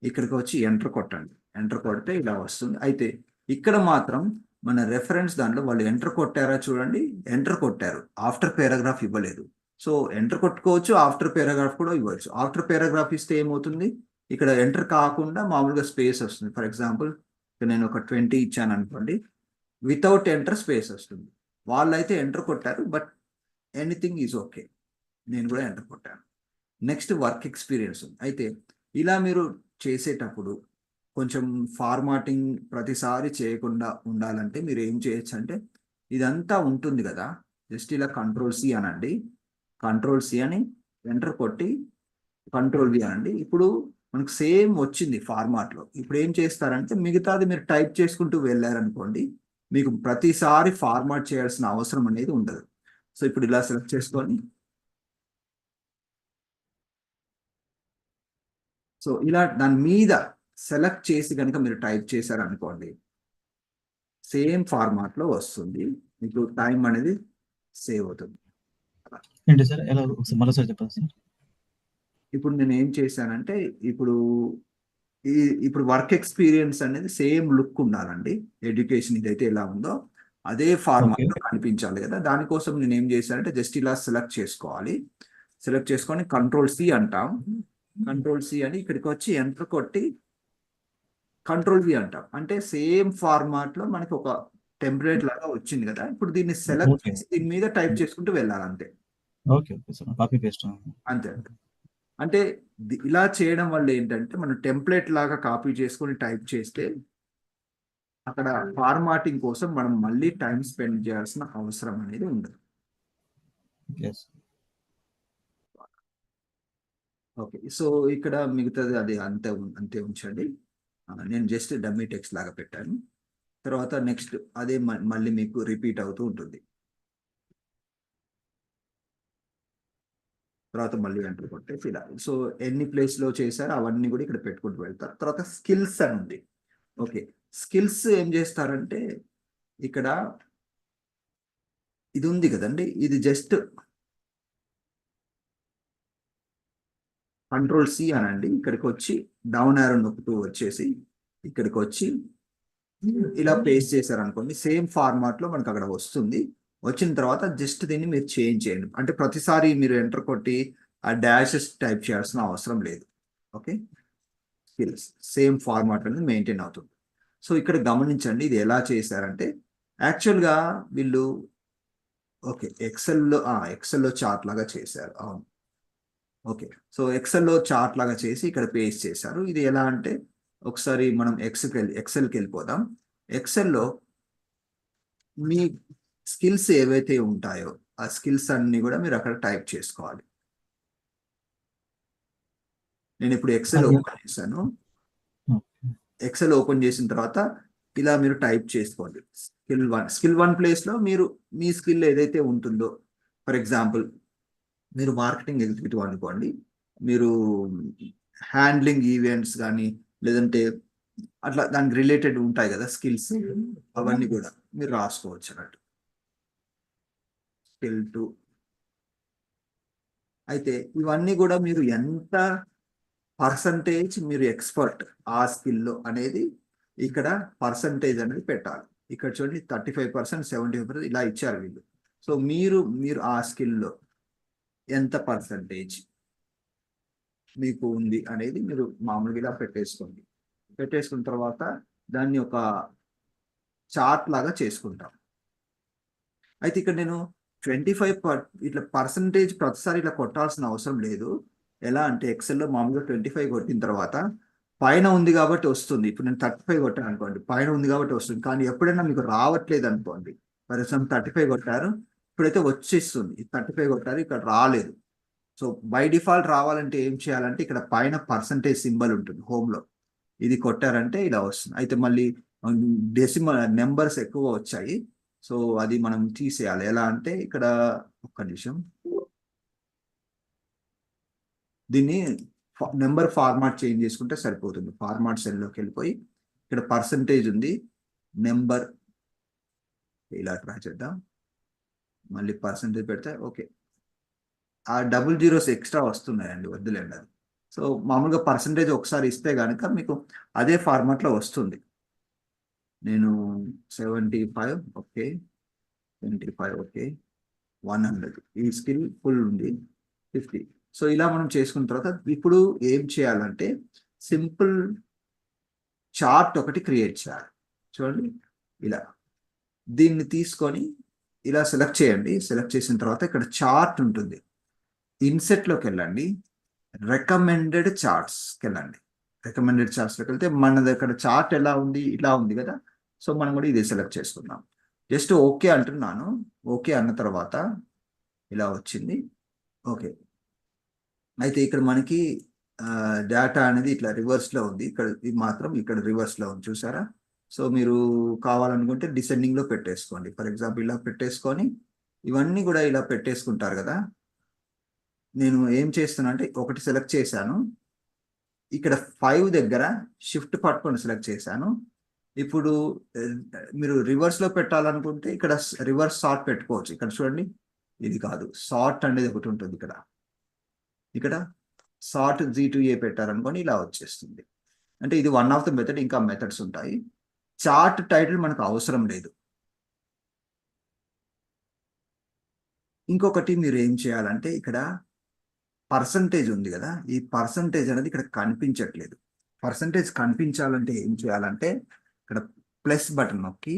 ఇక్కడికి వచ్చి ఎంటర్ కొట్టండి. ఎంటర్ కొడితే ఇలా వస్తుంది. అయితే ఇక్కడ మాత్రం మన రెఫరెన్స్ దాంట్లో వాళ్ళు ఎంటర్ కొట్టారా చూడండి, ఎంటర్ కొట్టారు, ఆఫ్టర్ పారాగ్రాఫ్ ఇవ్వలేదు. సో ఎంటర్ కొట్టుకోవచ్చు, ఆఫ్టర్ పారాగ్రాఫ్ కూడా ఇవ్వచ్చు. ఆఫ్టర్ పారాగ్రాఫ్ ఇస్తే ఏమవుతుంది, ఇక్కడ ఎంటర్ కాకుండా మామూలుగా స్పేస్ వస్తుంది. ఫర్ ఎగ్జాంపుల్ నేను ఒక 20 ఇచ్చాను అనుకోండి, వితౌట్ ఎంటర్ స్పేస్ వస్తుంది. వాళ్ళైతే ఎంటర్ కొట్టారు, బట్ ఎనీథింగ్ ఈజ్ ఓకే. నేను కూడా ఎంటర్ కొట్టాను. నెక్స్ట్ వర్క్ ఎక్స్పీరియన్స్ ఉంది. అయితే ఇలా మీరు చేసేటప్పుడు కొంచెం ఫార్మాటింగ్ ప్రతిసారి చేయకుండా ఉండాలంటే మీరు ఏం చేయొచ్చు అంటే, ఇదంతా ఉంటుంది కదా, జస్ట్ ఇలా కంట్రోల్-C అనండి. కంట్రోల్-C అని ఎంటర్ కొట్టి కంట్రోల్-V అనండి. ఇప్పుడు మనకు సేమ్ వచ్చింది ఫార్మాట్లో. ఇప్పుడు ఏం చేస్తారంటే మిగతాది మీరు టైప్ చేసుకుంటూ వెళ్ళారనుకోండి, మీకు ప్రతిసారి ఫార్మాట్ చేయాల్సిన అవసరం అనేది ఉండదు. సో ఇప్పుడు ఇలా సెలెక్ట్ చేసుకొని, సో ఇలా దాని మీద సెలెక్ట్ చేసి కనుక మీరు టైప్ చేశారనుకోండి, సేమ్ ఫార్మాట్లో వస్తుంది. మీకు టైం అనేది సేవ్ అవుతుంది. ఏంటి సార్ ఎలా మరోసారి చెప్పండి సార్. ఇప్పుడు నేను ఏం చేశానంటే, ఇప్పుడు ఇప్పుడు వర్క్ ఎక్స్పీరియన్స్ అనేది సేమ్ లుక్ ఉండాలండి. ఎడ్యుకేషన్ ఇదైతే ఎలా ఉందో అదే ఫార్మాట్లో కనిపించాలి కదా. దానికోసం నేను ఏం చేశానంటే జస్ట్ ఇలా సెలెక్ట్ చేసుకోవాలి. సెలెక్ట్ చేసుకొని కంట్రోల్-C అంటాం. కంట్రోల్-C అని ఇక్కడికి వచ్చి ఎంటర్ కొట్టి కంట్రోల్-V అంటాం. అంటే సేమ్ ఫార్మాట్లో మనకి ఒక టెంప్లెట్ లాగా వచ్చింది కదా. ఇప్పుడు దీన్ని సెలెక్ట్ చేసి దీని మీద టైప్ చేసుకుంటూ వెళ్ళాలి అంతే. ఓకే సార్, కాపీ పేస్ట్ అంతే. అంటే ఇలా చేయడం వల్ల ఏంటంటే మనం టెంప్లెట్ లాగా కాపీ చేసుకొని టైప్ చేస్తే అక్కడ ఫార్మాటింగ్ కోసం మనం మళ్ళీ టైం స్పెండ్ చేయాల్సిన అవసరం అనేది ఉండదు. ఓకే, సో ఇక్కడ మిగతాది అది అంతే ఉంచండి. నేను జస్ట్ డమ్మీ టెక్స్ట్ లాగా పెట్టాను. తర్వాత నెక్స్ట్ అదే మళ్ళీ మీకు రిపీట్ అవుతూ ఉంటుంది. తర్వాత మళ్ళీ ఎంటర్ కొట్టేసి ఇలా. సో ఎన్ని ప్లేస్లో చేశారో అవన్నీ కూడా ఇక్కడ పెట్టుకుంటూ వెళ్తారు. తర్వాత స్కిల్స్ అని ఉంది. ఓకే, స్కిల్స్ ఏం చేస్తారంటే ఇక్కడ ఇది ఉంది కదండి, ఇది జస్ట్ కంట్రోల్-C అనండి. ఇక్కడికి వచ్చి డౌన్ యారో నొక్కుతూ వచ్చేసి ఇక్కడికి వచ్చి ఇలా పేస్ట్ చేశారనుకోండి, సేమ్ ఫార్మాట్లో మనకు అక్కడ వస్తుంది. వచ్చిన తర్వాత జస్ట్ దీన్ని మీరు చేంజ్ చేయండి. అంటే ప్రతిసారి మీరు ఎంటర్ కొట్టి ఆ డాషెస్ టైప్ చేయాల్సిన అవసరం లేదు. ఓకే, స్కిల్స్ సేమ్ ఫార్మాట్ అనేది మెయింటైన్ అవుతుంది. సో ఇక్కడ గమనించండి ఇది ఎలా చేశారంటే, యాక్చువల్గా వీళ్ళు ఓకే ఎక్సెల్లో చార్ట్ లాగా చేశారు. అవును, ఓకే. సో ఎక్సెల్లో చార్ట్ లాగా చేసి ఇక్కడ పేస్ట్ చేశారు. ఇది ఎలా అంటే ఒకసారి మనం ఎక్సెల్కి వెళ్ళిపోదాం. ఎక్సెల్లో మీ స్కిల్స్ ఏవైతే ఉంటాయో ఆ స్కిల్స్ అన్ని కూడా మీరు అక్కడ టైప్ చేసుకోవాలి. నేను ఇప్పుడు ఎక్సెల్ ఓపెన్ చేశాను. ఎక్సెల్ ఓపెన్ చేసిన తర్వాత ఇలా మీరు టైప్ చేసుకోండి. స్కిల్ 1 ప్లేస్లో మీరు మీ స్కిల్ ఏదైతే ఉంటుందో, ఫర్ ఎగ్జాంపుల్ మీరు మార్కెటింగ్ ఎగ్జిక్యూటివ్ అనుకోండి, మీరు హ్యాండ్లింగ్ ఈవెంట్స్ కానీ లేదంటే అట్లా దానికి రిలేటెడ్ ఉంటాయి కదా స్కిల్స్, అవన్నీ కూడా మీరు రాసుకోవచ్చు అన్నట్టు. స్కిల్ 2. అయితే ఇవన్నీ కూడా మీరు ఎంత పర్సంటేజ్ మీరు ఎక్స్పర్ట్ ఆ స్కిల్లో అనేది ఇక్కడ పర్సంటేజ్ అనేది పెట్టాలి. ఇక్కడ చూడండి 35%, 70% ఇలా ఇచ్చారు వీళ్ళు. సో మీరు ఆ స్కిల్లో ఎంత పర్సంటేజ్ మీకు ఉంది అనేది మీరు మామూలుగా ఇలా పెట్టేసుకోండి. పెట్టేసుకున్న తర్వాత దాన్ని ఒక చార్ట్ లాగా చేసుకుంటాం. అయితే ఇక్కడ నేను 25 ఇట్లా పర్సంటేజ్ ప్రతిసారి ఇట్లా కొట్టాల్సిన అవసరం లేదు. ఎలా అంటే ఎక్సెల్లో మామూలుగా 25 కొట్టిన తర్వాత పైన ఉంది కాబట్టి వస్తుంది. ఇప్పుడు నేను 35 కొట్టాను అనుకోండి, పైన ఉంది కాబట్టి వస్తుంది. కానీ ఎప్పుడైనా మీకు రావట్లేదు అనుకోండి, ఫర్ ఎగ్జాంపుల్ 35 కొట్టారు, ఇప్పుడైతే వచ్చేస్తుంది. 35 కొట్టారు, ఇక్కడ రాలేదు. సో బై డిఫాల్ట్ రావాలంటే ఏం చేయాలంటే ఇక్కడ పైన పర్సంటేజ్ సింబల్ ఉంటుంది హోమ్లో, ఇది కొట్టారంటే ఇలా వస్తుంది. అయితే మళ్ళీ డెసిమల్ నెంబర్స్ ఎక్కువ వచ్చాయి, సో అది మనం తీసేయాలి. ఎలా అంటే ఇక్కడ ఒక్క నిమిషం, దీన్ని నెంబర్ ఫార్మాట్ చేంజ్ చేసుకుంటే సరిపోతుంది. ఫార్మాట్ సెల్లోకి వెళ్ళిపోయి ఇక్కడ పర్సంటేజ్ ఉంది, నెంబర్ ఇలా ట్రై చేద్దాం. మళ్ళీ పర్సంటేజ్ పెడితే ఓకే, ఆ 00 zeros ఎక్స్ట్రా వస్తున్నాయండి, వద్దులేండి అది. సో మామూలుగా పర్సంటేజ్ ఒకసారి ఇస్తే కనుక మీకు అదే ఫార్మాట్లో వస్తుంది. నేను 75 ఓకే, 25 ఓకే, 100 ఈ స్కిల్ ఫుల్ ఉంది, 50. సో ఇలా మనం చేసుకున్న తర్వాత ఇప్పుడు ఏం చేయాలంటే సింపుల్ చార్ట్ ఒకటి క్రియేట్ చేయాలి. చూడండి ఇలా దీన్ని తీసుకొని ఇలా సెలెక్ట్ చేయండి. సెలెక్ట్ చేసిన తర్వాత ఇక్కడ చార్ట్ ఉంటుంది. ఇన్సెట్లోకి వెళ్ళండి. రికమెండెడ్ చార్ట్స్కి వెళ్ళండి. రికమెండెడ్ చార్ట్స్లోకి వెళ్తే మన దగ్గర చార్ట్ ఎలా ఉంది, ఇలా ఉంది కదా. సో మనం కూడా ఇది సెలెక్ట్ చేసుకుందాం. జస్ట్ ఓకే అంటున్నాను. ఓకే అన్న తర్వాత ఇలా వచ్చింది. ఓకే, అయితే ఇక్కడ మనకి డేటా అనేది ఇట్లా రివర్స్లో ఉంది. ఇక్కడ ఇది మాత్రం ఇక్కడ రివర్స్లో ఉంది, చూసారా. సో మీరు కావాలనుకుంటే డిసెండింగ్లో పెట్టేసుకోండి. ఫర్ ఎగ్జాంపుల్ ఇలా పెట్టేసుకొని ఇవన్నీ కూడా ఇలా పెట్టేసుకుంటారు కదా. నేను ఏం చేస్తున్నా అంటే ఒకటి సెలెక్ట్ చేశాను. ఇక్కడ 5 దగ్గర షిఫ్ట్ పట్టుకొని సెలెక్ట్ చేశాను. ఇప్పుడు మీరు రివర్స్లో పెట్టాలనుకుంటే ఇక్కడ రివర్స్ సార్ట్ పెట్టుకోవచ్చు. ఇక్కడ చూడండి, ఇది కాదు, సార్ట్ అనేది ఒకటి ఉంటుంది ఇక్కడ. ఇక్కడ సార్ట్ G2A పెట్టారనుకోని ఇలా వచ్చేస్తుంది. అంటే ఇది వన్ ఆఫ్ ద మెథడ్. ఇంకా మెథడ్స్ ఉంటాయి. చార్ట్ టైటిల్ మనకు అవసరం లేదు. ఇంకొకటి మీరు ఏం చేయాలంటే ఇక్కడ పర్సంటేజ్ ఉంది కదా, ఈ పర్సంటేజ్ అనేది ఇక్కడ కనిపించట్లేదు. పర్సంటేజ్ కనిపించాలంటే ఏం చేయాలంటే ఇక్కడ ప్లస్ బటన్ నొక్కి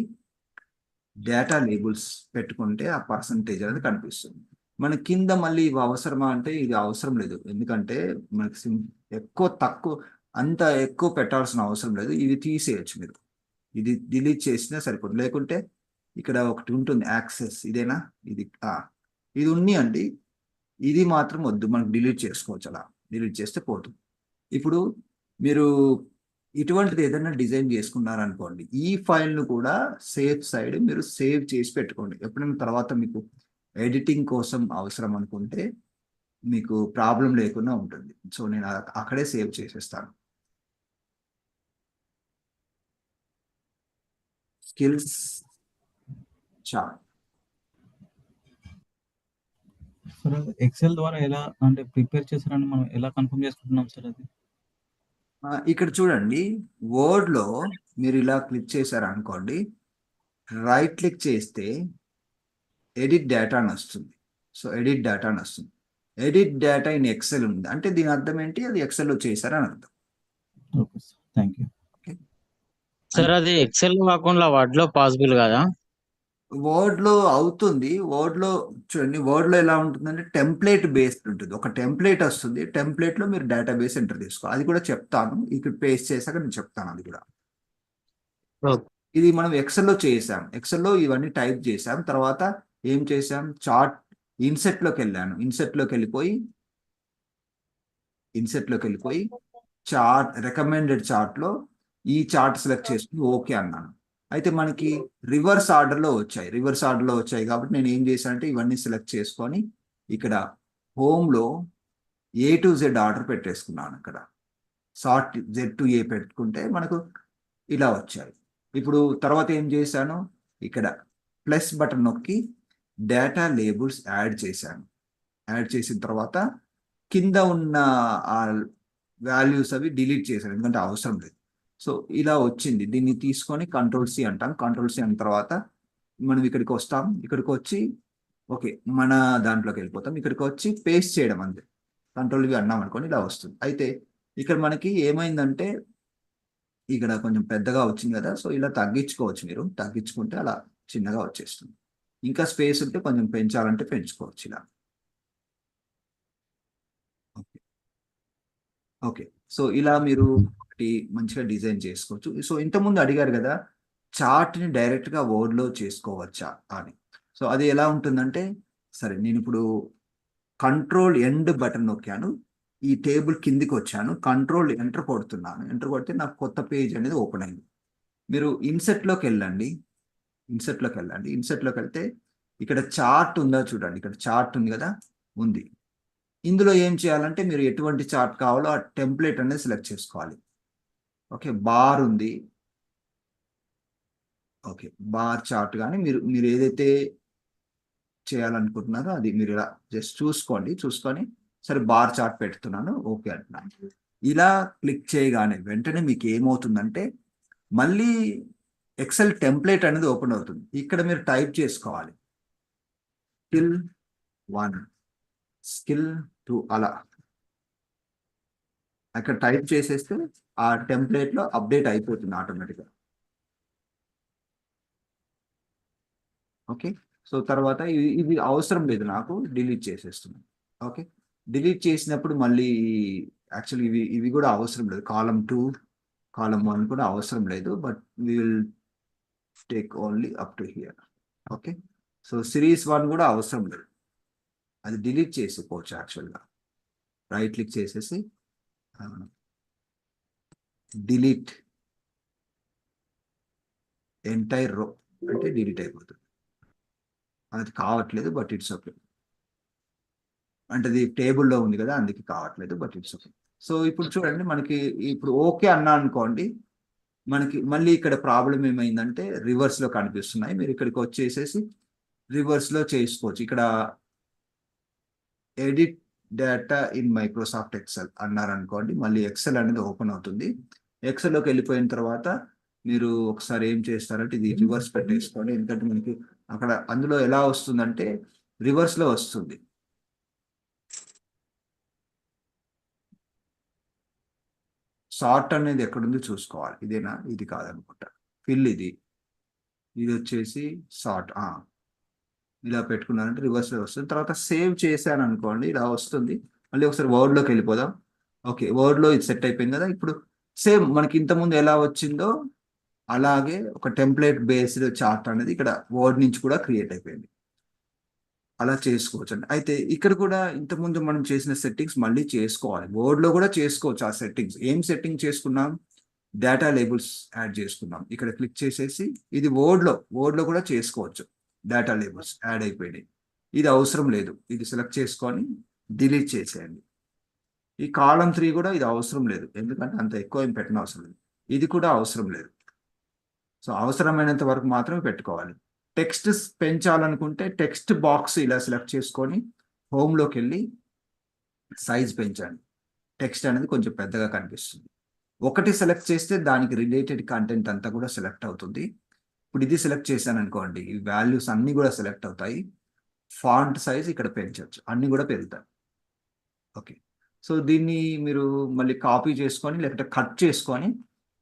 డేటా లేబుల్స్ పెట్టుకుంటే ఆ పర్సంటేజ్ అనేది కనిపిస్తుంది. మన కింద మళ్ళీ ఇవి అవసరమా అంటే ఇది అవసరం లేదు. ఎందుకంటే మనకి తక్కువ అంత ఎక్కువ పెట్టాల్సిన అవసరం లేదు. ఇది తీసేయచ్చు మీరు. ఇది డిలీట్ చేసినా సరిపోతుంది. లేకుంటే ఇక్కడ ఒకటి ఉంటుంది యాక్సెస్, ఇదేనా, ఇది ఉంది అండి. ఇది మాత్రం వద్దు, మనకు డిలీట్ చేసుకోవచ్చు. అలా డిలీట్ చేస్తే పోతుంది. ఇప్పుడు మీరు ఇటువంటిది ఏదైనా డిజైన్ చేసుకున్నారనుకోండి, ఈ ఫైల్ను కూడా సేఫ్ సైడ్ మీరు సేవ్ చేసి పెట్టుకోండి. ఎప్పుడైనా తర్వాత మీకు ఎడిటింగ్ కోసం అవసరం అనుకుంటే మీకు ప్రాబ్లం లేకుండా ఉంటుంది. సో నేను అక్కడే సేవ్ చేసేస్తాను. Skills chart. సార్ ఎక్సెల్ ద్వారా ఎలా అంటే ప్రిపేర్ చేశారని మనం ఎలా కన్ఫర్మ్ చేసుకుంటున్నాం సార్ అది? ఇక్కడ చూడండి, వర్డ్లో మీరు ఇలా క్లిక్ చేశారు అనుకోండి, రైట్ క్లిక్ చేస్తే ఎడిట్ డేటా అని వస్తుంది. సో ఎడిట్ డేటా అని వస్తుంది. ఎడిట్ డేటా ఇన్ ఎక్సెల్ ఉంది అంటే దీని అర్థం ఏంటి, అది ఎక్సెల్లో చేశారని అర్థం. Okay sir, thank you. Sir అది ఎక్సెల్ కాకుండా వర్డ్ లో పాసిబుల్ కదా? వర్డ్లో అవుతుంది. వర్డ్లో చూడండి, వర్డ్లో ఎలా ఉంటుందంటే టెంప్లెట్ బేస్డ్ ఉంటుంది. ఒక టెంప్లెట్ వస్తుంది. టెంప్లెట్లో మీరు డేటాబేస్ ఎంటర్ చేసుకోవాలి. అది కూడా చెప్తాను. ఇక్కడ పేస్ట్ చేశాక నేను చెప్తాను అది కూడా. ఇది మనం ఎక్సెల్లో చేసాం. ఎక్సెల్లో ఇవన్నీ టైప్ చేసాం. తర్వాత ఏం చేసాం, చార్ట్ ఇన్సెట్లోకి వెళ్ళాను. ఇన్సెట్లోకి వెళ్ళిపోయి చార్ట్ రికమెండెడ్ చార్ట్లో ఈ చార్ట్ సెలెక్ట్ చేసుకుని ఓకే అన్నాను. అయితే మనకి రివర్స్ ఆర్డర్లో వచ్చాయి కాబట్టి నేను ఏం చేశానంటే ఇవన్నీ సెలెక్ట్ చేసుకొని ఇక్కడ హోమ్లో A to Z ఆర్డర్ పెట్టేసుకున్నాను. ఇక్కడ సార్ట్ Z to A పెట్టుకుంటే మనకు ఇలా వచ్చాయి. ఇప్పుడు తర్వాత ఏం చేశాను, ఇక్కడ ప్లస్ బటన్ నొక్కి డేటా లేబుల్స్ యాడ్ చేశాను. యాడ్ చేసిన తర్వాత కింద ఉన్న ఆ వాల్యూస్ అవి డిలీట్ చేశాను, ఎందుకంటే అవసరం లేదు. సో ఇలా వచ్చింది. దీన్ని తీసుకొని Ctrl+C అంటాం. Ctrl+C అన్న తర్వాత మనం ఇక్కడికి వస్తాం. ఇక్కడికి వచ్చి ఓకే మన దాంట్లోకి వెళ్ళిపోతాం. ఇక్కడికి వచ్చి పేస్ట్ చేయడం అంతే. Ctrl+V అన్నాం అనుకోండి, ఇలా వస్తుంది. అయితే ఇక్కడ మనకి ఏమైందంటే ఇక్కడ కొంచెం పెద్దగా వచ్చింది కదా. సో ఇలా తగ్గించుకోవచ్చు. మీరు తగ్గించుకుంటే అలా చిన్నగా వచ్చేస్తుంది. ఇంకా స్పేస్ ఉంటే కొంచెం పెంచాలంటే పెంచుకోవచ్చు ఇలా. ఓకే, సో ఇలా మీరు ఒకటి మంచిగా డిజైన్ చేసుకోవచ్చు. సో ఇంతకుముందు అడిగారు కదా చార్ట్ని డైరెక్ట్గా వర్డ్లో చేసుకోవచ్చా అని. సో అది ఎలా ఉంటుందంటే, సరే నేను ఇప్పుడు కంట్రోల్ ఎండ్ బటన్ నొక్కాను. ఈ టేబుల్ కిందికి వచ్చాను. Control enter కొడుతున్నాను. ఎంటర్ కొడితే నాకు కొత్త పేజ్ అనేది ఓపెన్ అయింది. మీరు ఇన్సెట్లోకి వెళ్ళండి. ఇన్సెట్లోకి వెళ్తే ఇక్కడ చార్ట్ ఉందా చూడండి. ఇక్కడ చార్ట్ ఉంది కదా, ఉంది. ఇందులో ఏం చేయాలంటే మీరు ఎటువంటి చార్ట్ కావాలో ఆ టెంప్లెట్ అనేది సెలెక్ట్ చేసుకోవాలి. ఓకే, బార్ ఉంది. ఓకే, బార్ చార్ట్ కానీ మీరు ఏదైతే చేయాలనుకుంటున్నారో అది మీరు ఇలా జస్ట్ చూసుకొని సరే బార్ చార్ట్ పెడుతున్నాను ఓకే అంటున్నాను. ఇలా క్లిక్ చేయగానే వెంటనే మీకు ఏమవుతుందంటే మళ్ళీ ఎక్సెల్ టెంప్లెట్ అనేది ఓపెన్ అవుతుంది. ఇక్కడ మీరు టైప్ చేసుకోవాలి స్కిల్ 1, స్కిల్ 2 అలా అక్కడ టైప్ చేసేస్తే ఆ టెంప్లెట్లో అప్డేట్ అయిపోతుంది ఆటోమేటిక్గా. ఓకే, సో తర్వాత ఇవి అవసరం లేదు, నాకు డిలీట్ చేసేస్తున్నాను. ఓకే, డిలీట్ చేసినప్పుడు మళ్ళీ యాక్చువల్లీ ఇవి కూడా అవసరం లేదు. కాలం 2 కాలం 1 కూడా అవసరం లేదు, but we will take only up to hear. Okay, so series 1 కూడా అవసరం లేదు, అది డిలీట్ చేసుకోవచ్చు. యాక్చువల్గా రైట్ క్లిక్ చేసేసి డిలీట్ ఎంటైర్ రో అంటే డిలీట్ అయిపోతుంది. అది కావట్లేదు, బట్ ఇట్స్ ఓకే. అంటే అది టేబుల్లో ఉంది కదా, అందుకే కావట్లేదు, బట్ ఇట్స్ ఓకే. సో ఇప్పుడు చూడండి, మనకి ఇప్పుడు ఓకే అన్నా అనుకోండి, మనకి మళ్ళీ ఇక్కడ ప్రాబ్లం ఏమైందంటే రివర్స్లో కనిపిస్తున్నాయి. మీరు ఇక్కడికి వచ్చేసేసి రివర్స్లో చేసుకోవచ్చు. ఇక్కడ edit data in Microsoft Excel అన్నారనుకోండి, మళ్ళీ ఎక్సెల్ అనేది ఓపెన్ అవుతుంది. ఎక్సెల్లోకి వెళ్ళిపోయిన తర్వాత మీరు ఒకసారి ఏం చేస్తారంటే ఇది రివర్స్ పెట్టేసుకోండి. ఎందుకంటే మనకి అక్కడ అందులో ఎలా వస్తుందంటే రివర్స్లో వస్తుంది. సార్ట్ అనేది ఎక్కడుంది చూసుకోవాలి. ఇదేనా? ఇది కాదనుకుంటా. ఫిల్ ఇది వచ్చేసి సార్ట్. ఇలా పెట్టుకున్నారంటే రివర్స్లో వస్తుంది. తర్వాత సేవ్ చేశాను అనుకోండి, ఇలా వస్తుంది. మళ్ళీ ఒకసారి వర్డ్లోకి వెళ్ళిపోదాం. ఓకే, వర్డ్లో ఇది సెట్ అయిపోయింది కదా. ఇప్పుడు సేమ్ మనకి ఇంతకుముందు ఎలా వచ్చిందో అలాగే ఒక టెంప్లేట్ బేస్డ్ చార్ట్ అనేది ఇక్కడ వర్డ్ నుంచి కూడా క్రియేట్ అయిపోయింది. అలా చేసుకోవచ్చు అండి. అయితే ఇక్కడ కూడా ఇంతకుముందు మనం చేసిన సెట్టింగ్స్ మళ్ళీ చేసుకోవాలి. వర్డ్లో కూడా చేసుకోవచ్చు ఆ సెట్టింగ్స్. ఏం సెట్టింగ్ చేసుకున్నాం? డేటా లేబుల్స్ యాడ్ చేసుకున్నాం. ఇక్కడ క్లిక్ చేసేసి ఇది వర్డ్లో కూడా చేసుకోవచ్చు. డేటా లేబుల్స్ యాడ్ అయిపోయినాయి. ఇది అవసరం లేదు, ఇది సెలెక్ట్ చేసుకొని డిలీట్ చేసేయండి. ఈ కాలం 3 కూడా ఇది అవసరం లేదు, ఎందుకంటే అంత ఎక్కువ ఏం పెట్టిన అవసరం లేదు. ఇది కూడా అవసరం లేదు. సో అవసరమైనంత వరకు మాత్రమే పెట్టుకోవాలి. టెక్స్ట్ పెంచాలనుకుంటే టెక్స్ట్ బాక్స్ ఇలా సెలెక్ట్ చేసుకొని హోమ్లోకి వెళ్ళి సైజ్ పెంచండి. టెక్స్ట్ అనేది కొంచెం పెద్దగా కనిపిస్తుంది. ఒకటి సెలెక్ట్ చేస్తే దానికి రిలేటెడ్ కంటెంట్ అంతా కూడా సెలెక్ట్ అవుతుంది. ఇప్పుడు ఇది సెలెక్ట్ చేశాను అనుకోండి, ఈ వాల్యూస్ అన్నీ కూడా సెలెక్ట్ అవుతాయి. ఫాంట్ సైజ్ ఇక్కడ పెంచవచ్చు, అన్నీ కూడా పెరుగుతాయి. ఓకే, సో దీన్ని మీరు మళ్ళీ కాపీ చేసుకొని లేకపోతే కట్ చేసుకొని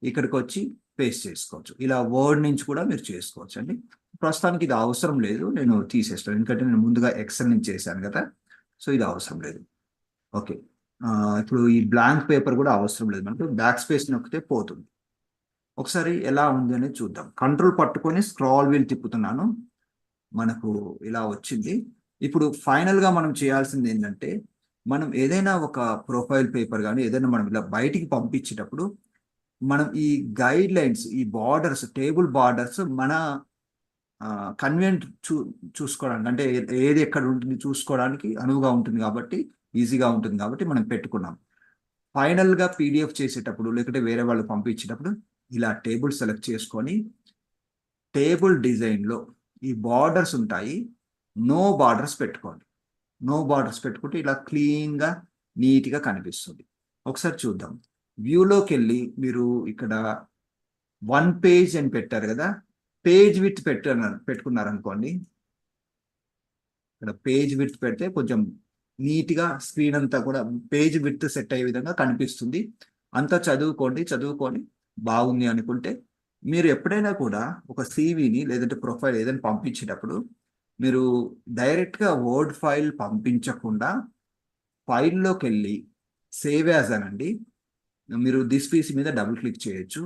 ఇక్కడికి వచ్చి పేస్ట్ చేసుకోవచ్చు. ఇలా వర్డ్ నుంచి కూడా మీరు చేసుకోవచ్చు అండి. ప్రస్తుతానికి ఇది అవసరం లేదు, నేను తీసేస్తాను, ఎందుకంటే నేను ముందుగా ఎక్సెల్ నుంచి చేశాను కదా, సో ఇది అవసరం లేదు. ఓకే, ఇప్పుడు ఈ బ్లాంక్ పేపర్ కూడా అవసరం లేదు, మనకు బ్యాక్ స్పేస్ నొక్కితే పోతుంది. ఒకసారి ఎలా ఉంది అనేది చూద్దాం. కంట్రోల్ పట్టుకొని స్క్రాల్ వీల్ తిప్పుతున్నాను, మనకు ఇలా వచ్చింది. ఇప్పుడు ఫైనల్గా మనం చేయాల్సింది ఏంటంటే, మనం ఏదైనా ఒక ప్రొఫైల్ పేపర్ కానీ ఏదైనా మనం ఇలా బయటికి పంపించేటప్పుడు మనం ఈ గైడ్ లైన్స్, ఈ బార్డర్స్, టేబుల్ బార్డర్స్ మన కన్వీనియంట్ చూసుకోవడానికి, అంటే ఏది ఎక్కడ ఉంటుంది చూసుకోవడానికి అనువుగా ఉంటుంది కాబట్టి, ఈజీగా ఉంటుంది కాబట్టి మనం పెట్టుకున్నాం. ఫైనల్గా పీడిఎఫ్ చేసేటప్పుడు లేకపోతే వేరే వాళ్ళు పంపించేటప్పుడు ఇలా టేబుల్ సెలెక్ట్ చేసుకొని టేబుల్ డిజైన్లో ఈ బార్డర్స్ ఉంటాయి, నో బార్డర్స్ పెట్టుకోండి. నో బార్డర్స్ పెట్టుకుంటే ఇలా క్లీన్గా నీట్గా కనిపిస్తుంది. ఒకసారి చూద్దాం. వ్యూలోకి వెళ్ళి మీరు ఇక్కడ 1 పేజ్ అని పెట్టారు కదా, పేజ్ విత్ పెట్టుకున్నారనుకోండి. ఇక్కడ పేజ్ విత్ పెడితే కొంచెం నీట్గా స్క్రీన్ అంతా కూడా పేజ్ విత్ సెట్ అయ్యే విధంగా కనిపిస్తుంది. అంతా చదువుకొని బాగుంది అనుకుంటే మీరు ఎప్పుడైనా కూడా ఒక సివిని లేదంటే ప్రొఫైల్ ఏదైనా పంపించేటప్పుడు మీరు డైరెక్ట్గా వర్డ్ ఫైల్ పంపించకుండా ఫైల్లోకి వెళ్ళి సేవ్ యాజ్ అనండి. మీరు దిస్ పీసీ మీద డబుల్ క్లిక్ చేయొచ్చు.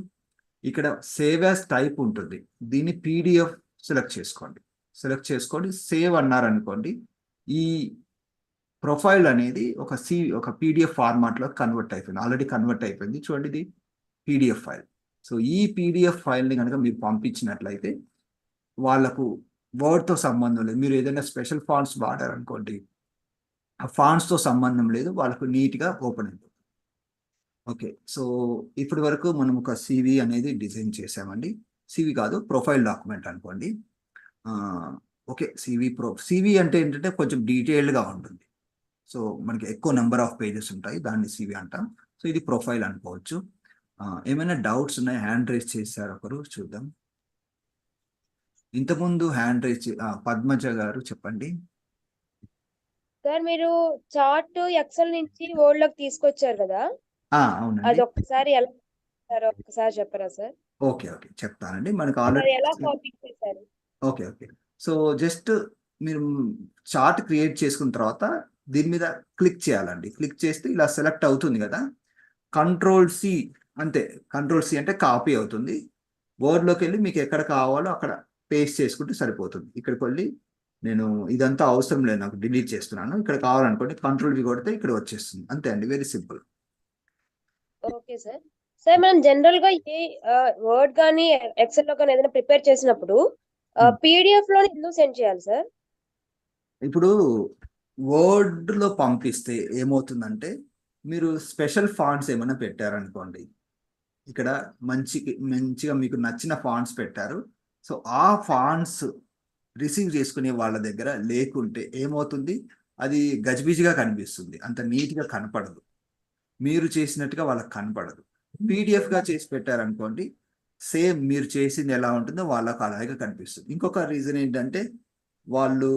ఇక్కడ సేవ్ యాజ్ టైప్ ఉంటుంది, దీన్ని పీడిఎఫ్ సెలెక్ట్ చేసుకొని సేవ్ అన్నారనుకోండి, ఈ ప్రొఫైల్ అనేది ఒక పీడిఎఫ్ ఫార్మాట్లో కన్వర్ట్ అయిపోయింది, ఆల్రెడీ కన్వర్ట్ అయిపోయింది. చూడండి, ఇది పీడిఎఫ్ ఫైల్. సో ఈ పీడిఎఫ్ ఫైల్ని కనుక మీరు పంపించినట్లయితే వాళ్ళకు వర్డ్తో సంబంధం లేదు. మీరు ఏదైనా స్పెషల్ ఫాంట్స్ వాడారనుకోండి, ఆ ఫాంట్స్తో సంబంధం లేదు, వాళ్ళకు నీట్గా ఓపెన్ అయిపోతుంది. ఓకే, సో ఇప్పటి వరకు మనం ఒక సివి అనేది డిజైన్ చేసామండి. సివి కాదు, ప్రొఫైల్ డాక్యుమెంట్ అనుకోండి. ఓకే, సివి అంటే ఏంటంటే కొంచెం డీటెయిల్డ్గా ఉంటుంది. సో మనకి ఎక్కువ నెంబర్ ఆఫ్ పేజెస్ ఉంటాయి, దాన్ని సివి అంటాం. సో ఇది ప్రొఫైల్ అనుకోవచ్చు. ఏమైనా డౌట్స్ ఉన్నాయి? హ్యాండ్ రైజ్ చేశారు ఒకరు, చూద్దాం. ఇంతకుముందు హ్యాండ్ రైజ్ పద్మజ గారు చెప్పండి. సార్ మీరు చార్ట్ ఎక్సెల్ నుంచి వర్డ్ లోకి తీసుకొచ్చారు కదా, అది అవునండి. ఒక్కసారి ఎలా చేశారో ఒక్కసారి చెప్పరా సార్? ఓకే చెప్తానండి. మనకు మరి ఎలా ఆల్రెడీ కాపీ చేశారు? ఓకే సో జస్ట్ మీరు చార్ట్ క్రియేట్ చేసుకున్న తర్వాత దీని మీద క్లిక్ చేయాలండి. క్లిక్ చేస్తే ఇలా సెలెక్ట్ అవుతుంది కదా, Ctrl+C అంతే. Ctrl+C అంటే కాపీ అవుతుంది. వర్డ్లోకి వెళ్ళి మీకు ఎక్కడ కావాలో అక్కడ పేస్ట్ చేసుకుంటే సరిపోతుంది. ఇక్కడికి వెళ్ళి నేను ఇదంతా అవసరం లేదు, నాకు డిలీట్ చేస్తున్నాను. ఇక్కడ కావాలనుకోండి Ctrl+V కొడితే ఇక్కడ వచ్చేస్తుంది. అంతే అండి, very simple. Okay sir. Sir మనం జనరల్ గా ఈ వర్డ్ కానీ ఎక్సెల్ లో కానీ ఏదైనా ప్రిపేర్ చేసినప్పుడు పీడిఎఫ్ లో ఎందుకు సెండ్ చేయాలి సార్? ఇప్పుడు వర్డ్లో పంపిస్తే ఏమవుతుందంటే, మీరు స్పెషల్ ఫాంట్స్ ఏమైనా పెట్టారనుకోండి, ఇక్కడ మంచిగా మీకు నచ్చిన ఫాంట్స్ పెట్టారు. సో ఆ ఫాంట్స్ రిసీవ్ చేసుకునే వాళ్ళ దగ్గర లేకుంటే ఏమవుతుంది, అది గజిబిజిగా కనిపిస్తుంది, అంత నీట్గా కనపడదు, మీరు చేసినట్టుగా వాళ్ళకి కనపడదు. పీడిఎఫ్గా చేసి పెట్టారనుకోండి, సేమ్ మీరు చేసింది ఎలా ఉంటుందో వాళ్ళకు అలాగే కనిపిస్తుంది. ఇంకొక రీజన్ ఏంటంటే, వాళ్ళు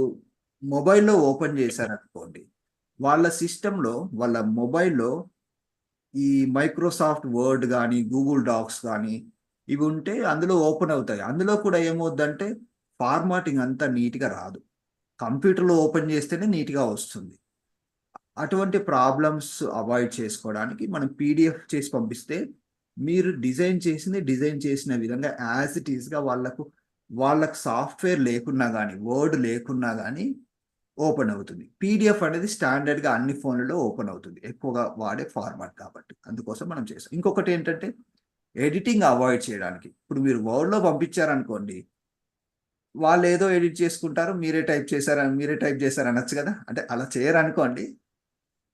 మొబైల్లో ఓపెన్ చేశారనుకోండి, వాళ్ళ సిస్టంలో వాళ్ళ మొబైల్లో ఈ మైక్రోసాఫ్ట్ వర్డ్ కానీ గూగుల్ డాక్స్ కానీ ఇవి ఉంటే అందులో ఓపెన్ అవుతాయి. అందులో కూడా ఏమవుద్దంటే ఫార్మాటింగ్ అంతా నీట్గా రాదు, కంప్యూటర్లో ఓపెన్ చేస్తేనే నీట్గా వస్తుంది. అటువంటి ప్రాబ్లమ్స్ అవాయిడ్ చేసుకోవడానికి మనం పీడిఎఫ్ చేసి పంపిస్తే, మీరు డిజైన్ చేసిన విధంగా యాజ్ ఇట్ ఈస్గా వాళ్ళకు సాఫ్ట్వేర్ లేకున్నా కానీ వర్డ్ లేకున్నా కానీ ఓపెన్ అవుతుంది. పీడిఎఫ్ అనేది స్టాండర్డ్గా అన్ని ఫోన్లలో ఓపెన్ అవుతుంది, ఎక్కువగా వాడే ఫార్మాట్ కాబట్టి. అందుకోసం మనం చేస్తాం. ఇంకొకటి ఏంటంటే, ఎడిటింగ్ అవాయిడ్ చేయడానికి. ఇప్పుడు మీరు వర్డ్లో పంపించారనుకోండి, వాళ్ళు ఏదో ఎడిట్ చేసుకుంటారు, మీరే టైప్ చేశారు అనొచ్చు కదా. అంటే అలా చేయరనుకోండి,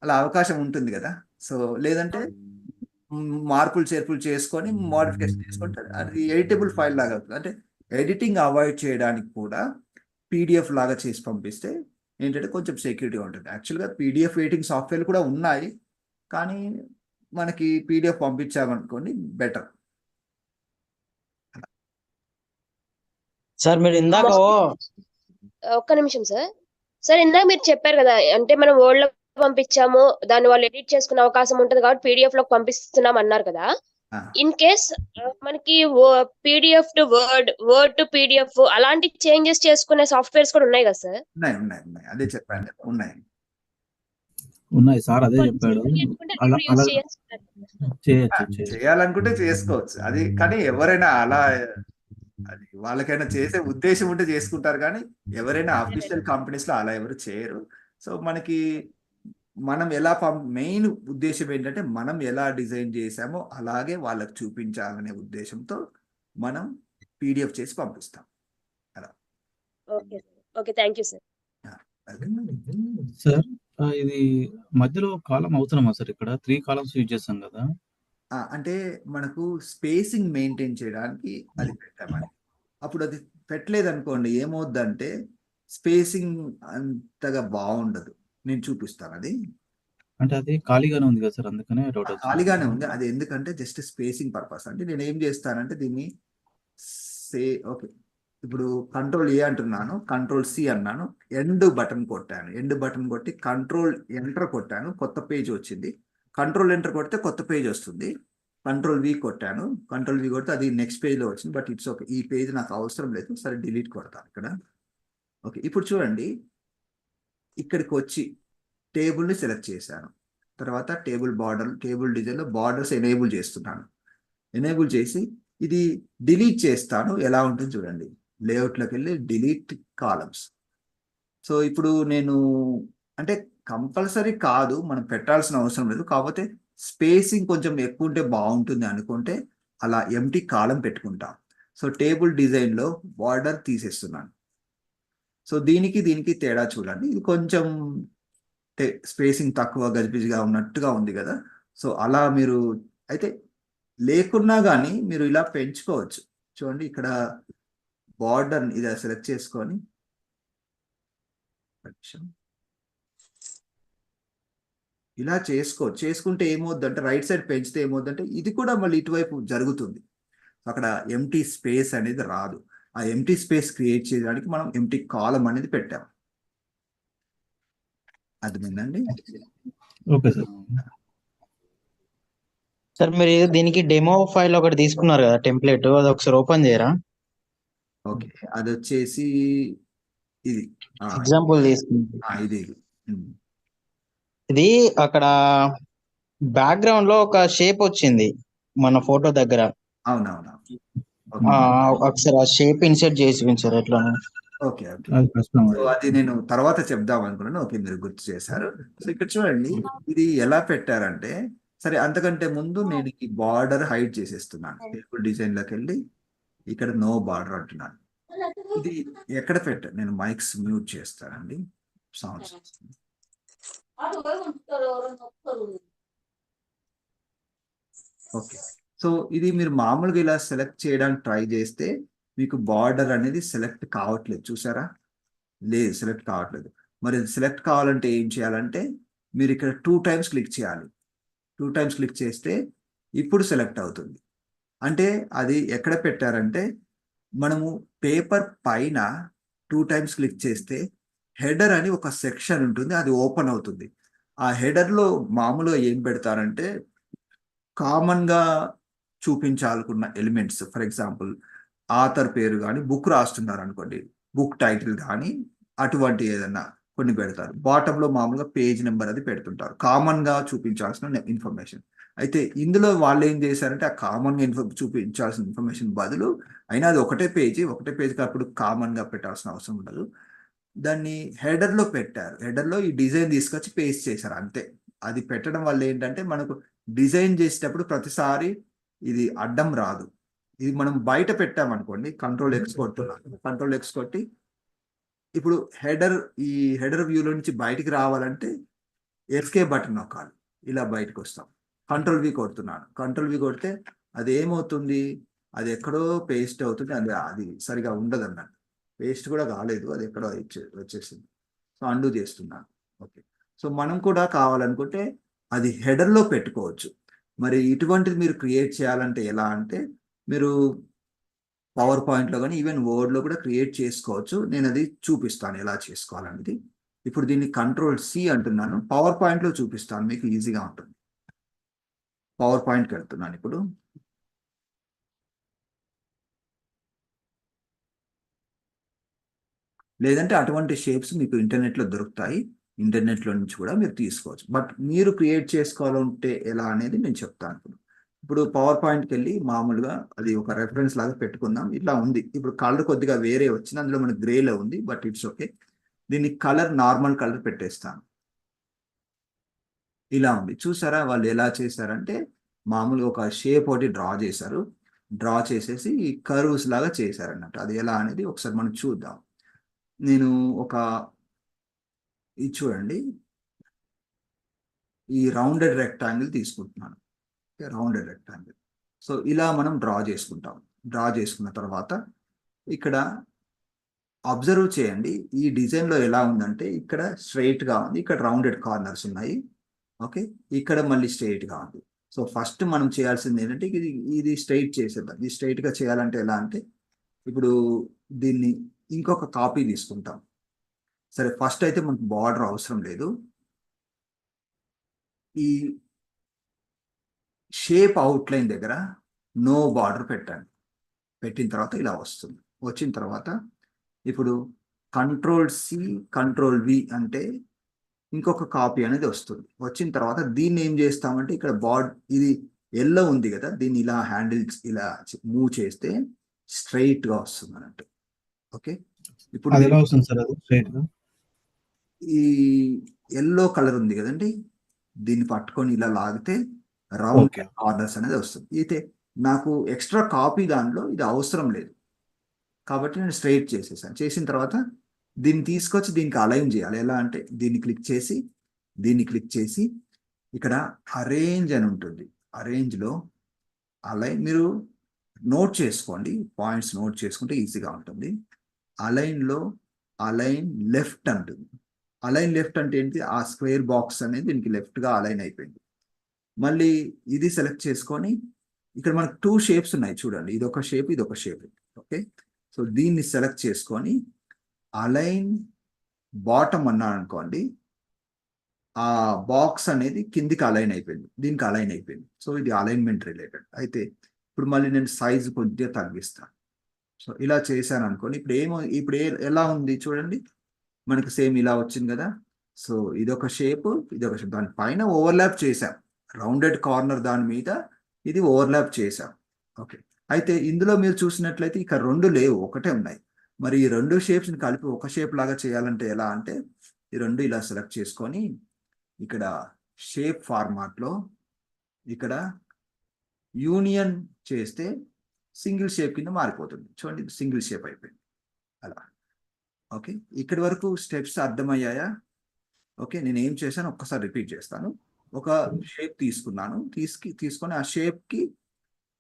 అలా అవకాశం ఉంటుంది కదా. సో లేదంటే మార్పులు చేర్పులు చేసుకొని మోడిఫికేషన్ చేసుకుంటే అది ఎడిటబుల్ ఫైల్ లాగా అవుతుంది. అంటే ఎడిటింగ్ అవాయిడ్ చేయడానికి కూడా పీడిఎఫ్ లాగా చేసి పంపిస్తే ఏంటంటే కొంచెం సెక్యూరిటీగా ఉంటుంది. యాక్చువల్గా పీడిఎఫ్ ఎడిటింగ్ సాఫ్ట్వేర్లు కూడా ఉన్నాయి, కానీ మనకి పీడిఎఫ్ పంపించామనుకోండి బెటర్. సార్ మీరు ఇందాక ఒక్క నిమిషం సార్. సార్ ఇందాక మీరు చెప్పారు కదా, అంటే మనం వర్డ్ లో పంపించాము, దాన్ని వాళ్ళు ఎడిట్ చేసుకునే అవకాశం ఉంటుంది కాబట్టి పీడిఎఫ్ లోకి పంపిస్తున్నాం అన్నారు కదా. ఇన్ కేస్ మనకి PDF to word, word to PDF అలాంటి చేంజెస్ చేసుకునే సాఫ్ట్వేర్స్ కూడా ఉన్నాయి కదా సార్? ఉన్నాయి అదే చెప్పాను, ఉన్నాయి సార్, అదే చెప్పాడు. అలా అలా చేయొచ్చు. చేయాలనుకుంటే చేసుకోవచ్చు అది, కానీ ఎవరైనా అలా అది వాళ్ళకైనా చేసే ఉద్దేశం ఉంటే చేసుకుంటారు, కానీ ఎవరైనా అఫీషియల్ కంపెనీస్ లో అలా ఎవరు చేయరు. సో మనకి మనం ఎలా మెయిన్ ఉద్దేశం ఏంటంటే, మనం ఎలా డిజైన్ చేసామో అలాగే వాళ్ళకి చూపించాలనే ఉద్దేశంతో మనం పీడిఎఫ్ చేసి పంపిస్తాం. అలా. Okay, thank you sir. Sir ఇది మధ్యలో కాలం అవుతున్నామా సార్? ఇక్కడ 3 కాలమ్స్ యూజ్ చేస్తాం కదా. అంటే మనకు స్పేసింగ్ మెయింటైన్ చేయడానికి అది పెట్టామని. అప్పుడు అది పెట్టలేదు అనుకోండి, ఏమవుద్దంటే స్పేసింగ్ అంతగా బాగుండదు. నేను చూపిస్తాను అది. అంటే అది ఖాళీగానే ఉంది కదా సార్, అందుకనే డౌట్ వచ్చింది. ఖాళీగానే ఉంది అది, ఎందుకంటే జస్ట్ స్పేసింగ్ పర్పస్. అంటే నేను ఏం చేస్తానంటే దీన్ని ఓకే, ఇప్పుడు Ctrl+A అంటున్నాను, Ctrl+C అన్నాను, ఎండ్ బటన్ కొట్టాను, ఎండ్ బటన్ కొట్టి Ctrl+Enter కొట్టాను, కొత్త పేజ్ వచ్చింది. Ctrl+Enter కొడితే కొత్త పేజ్ వస్తుంది. Ctrl+V కొట్టాను, Ctrl+V కొడితే అది నెక్స్ట్ పేజ్లో వచ్చింది. బట్ ఇట్స్ ఓకే, ఈ పేజ్ నాకు అవసరం లేదు, సరే డిలీట్ కొడతాను ఇక్కడ. ఓకే, ఇప్పుడు చూడండి, ఇక్కడికి వచ్చి టేబుల్ని సెలెక్ట్ చేశాను. తర్వాత టేబుల్ డిజైన్లో బార్డర్స్ ఎనేబుల్ చేస్తున్నాను. ఎనేబుల్ చేసి ఇది డిలీట్ చేస్తాను. ఎలా ఉంటుంది చూడండి, లేఅవుట్లోకి వెళ్ళి డిలీట్ కాలమ్స్. సో ఇప్పుడు నేను అంటే కంపల్సరీ కాదు, మనం పెట్టాల్సిన అవసరం లేదు, కాకపోతే స్పేసింగ్ కొంచెం ఎక్కువ ఉంటే బాగుంటుంది అనుకుంటే అలా ఎంటీ కాలం పెట్టుకుంటాం. సో టేబుల్ డిజైన్లో బార్డర్ తీసేస్తున్నాను. సో దీనికి తేడా చూడండి, ఇది కొంచెం స్పేసింగ్ తక్కువ గజిబిజిగా ఉన్నట్టుగా ఉంది కదా. సో అలా మీరు అయితే లేకున్నా కానీ మీరు ఇలా పెంచుకోవచ్చు. చూడండి, ఇక్కడ బార్డర్ ఇది సెలెక్ట్ చేసుకొని ఇలా చేసుకుంటే ఏమవుద్దంటే, రైట్ సైడ్ పెంచితే ఏమవుద్దంటే ఇది కూడా మళ్ళీ ఇటువైపు జరుగుతుంది. అక్కడ ఎంటీ స్పేస్ అనేది రాదు. ఆ ఎంటీ స్పేస్ క్రియేట్ చేయడానికి మనం ఎంటీ కాలం అనేది పెట్టాం. అర్థమైందండి? Okay sir. సార్ మీరు దీనికి డెమో ఫైల్ ఒకటి తీసుకున్నారు కదా, టెంప్లెట్, అది ఒకసారి ఓపెన్ చేయరా? ఓకే, అది వచ్చేసి ఇది ఎగ్జాంపుల్ తీసుకుంది ఇది ఉమ్. ఇది అక్కడ బ్యాక్గ్రౌండ్ లో ఒక షేప్ వచ్చింది మన ఫోటో దగ్గర. అవునవును. ఒకసారి ఆ షేప్ ఇన్సర్ట్ చేసి ఉంచారు ఎట్లా? Okay okay. అది కష్టం. సో అది నేను తర్వాత చెప్దాం అనుకున్నాను. ఓకే, మీరు గుర్తు చేశారు. సో ఇక్కడ చూడండి, ఇది ఎలా పెట్టారంటే, సరే అంతకంటే ముందు నేను ఈ బార్డర్ హైడ్ చేసేస్తున్నాను. టేబుల్ డిజైన్ లోకి వెళ్ళి ఇక్కడ నో బార్డర్ అంటున్నాను. ఇది ఎక్కడ పెట్టాను? నేను మైక్స్ మ్యూట్ చేస్తానండి, సౌండ్స్. ఓకే. సో ఇది మీరు మామూలుగా ఇలా సెలెక్ట్ చేయడానికి ట్రై చేస్తే మీకు బార్డర్ అనేది సెలెక్ట్ కావట్లేదు, చూసారా? లేదు, సెలెక్ట్ కావట్లేదు. మరి సెలెక్ట్ కావాలంటే ఏం చేయాలంటే మీరు ఇక్కడ 2 times క్లిక్ చేయాలి. 2 times క్లిక్ చేస్తే ఇప్పుడు సెలెక్ట్ అవుతుంది. అంటే అది ఎక్కడ పెట్టారంటే, మనము పేపర్ పైన 2 times క్లిక్ చేస్తే హెడర్ అని ఒక సెక్షన్ ఉంటుంది, అది ఓపెన్ అవుతుంది. ఆ హెడర్లో మామూలుగా ఏం పెడతారంటే కామన్గా చూపించాలనుకున్న ఎలిమెంట్స్, ఫర్ ఎగ్జాంపుల్ ఆథర్ పేరు కానీ, బుక్ రాస్తున్నారు అనుకోండి, బుక్ టైటిల్ కానీ అటువంటి ఏదన్నా కొన్ని పెడతారు. బాటంలో మామూలుగా పేజ్ నెంబర్ అది పెడుతుంటారు, కామన్గా చూపించాల్సిన ఇన్ఫర్మేషన్. అయితే ఇందులో వాళ్ళు ఏం చేశారంటే ఆ కామన్గా చూపించాల్సిన ఇన్ఫర్మేషన్ బదులు, అయినా అది ఒకటే పేజీకి అప్పుడు కామన్గా పెట్టాల్సిన అవసరం ఉండదు, దాన్ని హెడర్లో పెట్టారు. హెడర్లో ఈ డిజైన్ తీసుకొచ్చి పేస్ట్ చేశారు, అంతే. అది పెట్టడం వల్ల ఏంటంటే మనకు డిజైన్ చేసేటప్పుడు ప్రతిసారి ఇది అడ్డం రాదు. ఇది మనం బయట పెట్టామనుకోండి, కంట్రోల్ ఎక్స్ కొడుతున్నాను, కంట్రోల్ ఎక్స్ కొట్టి ఇప్పుడు ఈ హెడర్ వ్యూలో నుంచి బయటికి రావాలంటే ఎస్కేప్ బటన్ నొక్కాలి, ఇలా బయటకు వస్తాం. కంట్రోల్ వి కొడుతున్నాను, కంట్రోల్ వి కొడితే అది ఏమవుతుంది, అది ఎక్కడో పేస్ట్ అవుతుంది, అది సరిగా ఉండదు అన్నట్టు. పేస్ట్ కూడా కాలేదు, అది ఎక్కడో వచ్చేసింది. సో అండూ చేస్తున్నాను. ఓకే. సో మనం కూడా కావాలనుకుంటే అది హెడర్లో పెట్టుకోవచ్చు. మరి ఇటువంటిది మీరు క్రియేట్ చేయాలంటే ఎలా అంటే, మీరు పవర్ పాయింట్లో కానీ ఈవెన్ వర్డ్లో కూడా క్రియేట్ చేసుకోవచ్చు. నేను అది చూపిస్తాను ఎలా చేసుకోవాలనేది. ఇప్పుడు దీన్ని Ctrl+C అంటున్నాను, పవర్ పాయింట్లో చూపిస్తాను, మీకు ఈజీగా ఉంటుంది. పవర్ పాయింట్కి వెళ్తున్నాను ఇప్పుడు. లేదంటే అటువంటి షేప్స్ మీకు ఇంటర్నెట్లో దొరుకుతాయి, ఇంటర్నెట్లో నుంచి కూడా మీరు తీసుకోవచ్చు. బట్ మీరు క్రియేట్ చేసుకోవాలంటే ఎలా అనేది నేను చెప్తాను. ఇప్పుడు పవర్ పాయింట్కి వెళ్ళి మామూలుగా అది ఒక రెఫరెన్స్ లాగా పెట్టుకుందాం. ఇట్లా ఉంది. ఇప్పుడు కలర్ కొద్దిగా వేరే వచ్చింది, అందులో మనకు గ్రేలో ఉంది, బట్ ఇట్స్ ఓకే. దీన్ని కలర్ నార్మల్ కలర్ పెట్టేస్తాను. ఇలా ఉంది, చూసారా? వాళ్ళు ఎలా చేశారంటే మామూలుగా ఒక షేప్ ఒకటి డ్రా చేశారు, డ్రా చేసేసి కర్వ్స్ లాగా చేశారన్నట్టు. అది ఎలా అనేది ఒకసారి మనం చూద్దాం. నేను ఇది చూడండి, ఈ రౌండెడ్ రెక్టాంగిల్ తీసుకుంటున్నాను, రౌండెడ్ రెక్టాంగిల్. సో ఇలా మనం డ్రా చేసుకుంటాం. డ్రా చేసుకున్న తర్వాత ఇక్కడ అబ్జర్వ్ చేయండి, ఈ డిజైన్లో ఎలా ఉందంటే ఇక్కడ స్ట్రైట్గా ఉంది, ఇక్కడ రౌండెడ్ కార్నర్స్ ఉన్నాయి. ఓకే, ఇక్కడ మళ్ళీ స్ట్రైట్గా ఉంది. సో ఫస్ట్ మనం చేయాల్సింది ఏంటంటే ఇది స్ట్రైట్ చేసేద్దాం. ఇది స్ట్రైట్గా చేయాలంటే ఎలా అంటే, ఇప్పుడు దీన్ని ఇంకొక కాపీ తీసుకుంటాం. సరే, ఫస్ట్ అయితే మనకు బార్డర్ అవసరం లేదు. ఈ షేప్ అవుట్లైన్ దగ్గర నో బార్డర్ పెట్టండి. పెట్టిన తర్వాత ఇలా వస్తుంది. వచ్చిన తర్వాత ఇప్పుడు Ctrl+C Ctrl+V అంటే ఇంకొక కాపీ అనేది వస్తుంది. వచ్చిన తర్వాత దీన్ని ఏం చేస్తామంటే, ఇక్కడ ఇది ఎల్లో ఉంది కదా, దీన్ని ఇలా హ్యాండిల్స్ ఇలా మూవ్ చేస్తే స్ట్రైట్గా వస్తుంది అన్నట్టు. ఓకే, ఇప్పుడు అది ఎలా వస్తుంది సార్? అది స్ట్రైట్ గా ఈ ఎల్లో కలర్ ఉంది కదండి, దీన్ని పట్టుకొని ఇలా లాగితే రౌండ్ కార్నర్స్ అనేది వస్తుంది. అయితే నాకు ఎక్స్ట్రా కాపీ దాంట్లో ఇది అవసరం లేదు కాబట్టి నేను స్ట్రైట్ చేసేసాను. చేసిన తర్వాత దీన్ని తీసుకొచ్చి దీనికి అలైన్ చేయాలి. ఎలా అంటే దీన్ని క్లిక్ చేసి ఇక్కడ అరేంజ్ అని ఉంటుంది. అరేంజ్లో అలైన్ మీరు నోట్ చేసుకోండి, పాయింట్స్ నోట్ చేసుకుంటే ఈజీగా ఉంటుంది. అలైన్లో అలైన్ లెఫ్ట్ అంటుంది. అలైన్ లెఫ్ట్ అంటే ఏంటి, ఆ స్క్వేర్ బాక్స్ అనేది దీనికి లెఫ్ట్గా అలైన్ అయిపోయింది. మళ్ళీ ఇది సెలెక్ట్ చేసుకొని ఇక్కడ మనకు 2 షేప్స్ ఉన్నాయి చూడండి, ఇది ఒక షేప్, ఇది ఒక షేప్. ఓకే, సో దీన్ని సెలెక్ట్ చేసుకొని అలైన్ బాటమ్ అన్నాను అనుకోండి, ఆ బాక్స్ అనేది కిందికి అలైన్ అయిపోయింది, దీనికి అలైన్ అయిపోయింది. సో ఇది అలైన్మెంట్ రిలేటెడ్. అయితే ఇప్పుడు మళ్ళీ నేను సైజు కొద్దిగా తగ్గిస్తాను. సో ఇలా చేశాను అనుకోండి. ఇప్పుడు ఎలా ఉంది చూడండి, మనకి సేమ్ ఇలా వచ్చింది కదా. సో ఇదొక షేప్, ఇదొక షేప్, దాని పైన ఓవర్లాప్ చేశాం, రౌండెడ్ కార్నర్ దాని మీద ఇది ఓవర్లాప్ చేశాం. ఓకే, అయితే ఇందులో మీరు చూసినట్లయితే ఇక రెండు లేవు, ఒకటే ఉన్నాయి. మరి ఈ రెండు షేప్స్ని కలిపి ఒక షేప్ లాగా చేయాలంటే ఎలా అంటే, ఈ రెండు ఇలా సెలెక్ట్ చేసుకొని ఇక్కడ షేప్ ఫార్మాట్లో ఇక్కడ యూనియన్ చేస్తే సింగిల్ షేప్ కింద మారిపోతుంది. చూడండి, సింగిల్ షేప్ అయిపోయింది అలా. ఓకే, ఇక్కడి వరకు స్టెప్స్ అర్థమయ్యాయా? ఓకే, నేను ఏం చేశాను ఒక్కసారి రిపీట్ చేస్తాను. ఒక షేప్ తీసుకున్నాను, తీసుకొని ఆ షేప్కి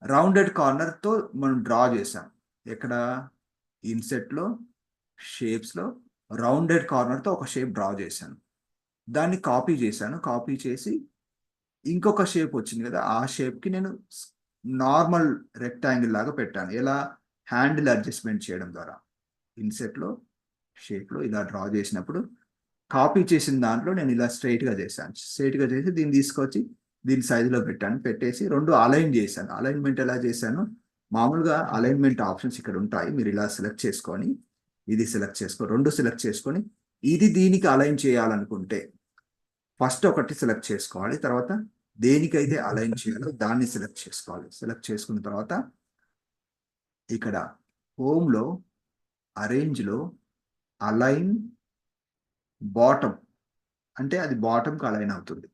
రౌండెడ్ కార్నర్తో మనం డ్రా చేసాం. ఎక్కడ? ఇన్సెట్లో, షేప్స్లో రౌండెడ్ కార్నర్తో ఒక షేప్ డ్రా చేశాను. దాన్ని కాపీ చేశాను, కాపీ చేసి ఇంకొక షేప్ వచ్చింది కదా, ఆ షేప్కి నేను నార్మల్ రెక్టాంగిల్ లాగా పెట్టాను. ఎలా? హ్యాండిల్ అడ్జస్ట్మెంట్ చేయడం ద్వారా. ఇన్సెట్లో, షేప్లో ఇలా డ్రా చేసినప్పుడు కాపీ చేసిన దాంట్లో నేను ఇలా స్ట్రైట్గా చేశాను. స్ట్రైట్గా చేసి దీన్ని తీసుకొచ్చి దీని సైజులో పెట్టాను. పెట్టేసి రెండు అలైన్ చేశాను. అలైన్మెంట్ ఎలా చేశాను? మామూలుగా అలైన్మెంట్ ఆప్షన్స్ ఇక్కడ ఉంటాయి, మీరు ఇలా సెలెక్ట్ చేసుకొని ఇది సెలెక్ట్ చేసుకో, రెండు సెలెక్ట్ చేసుకొని ఇది దీనికి అలైన్ చేయాలనుకుంటే ఫస్ట్ ఒకటి సెలెక్ట్ చేసుకోవాలి, తర్వాత దేనికైతే అలైన్ చేయాలో దాన్ని సెలెక్ట్ చేసుకోవాలి. సెలెక్ట్ చేసుకున్న తర్వాత ఇక్కడ హోమ్లో, అరేంజ్లో అలైన్ బాటమ్ అంటే అది బాటమ్కి అలైన్ అవుతుంది.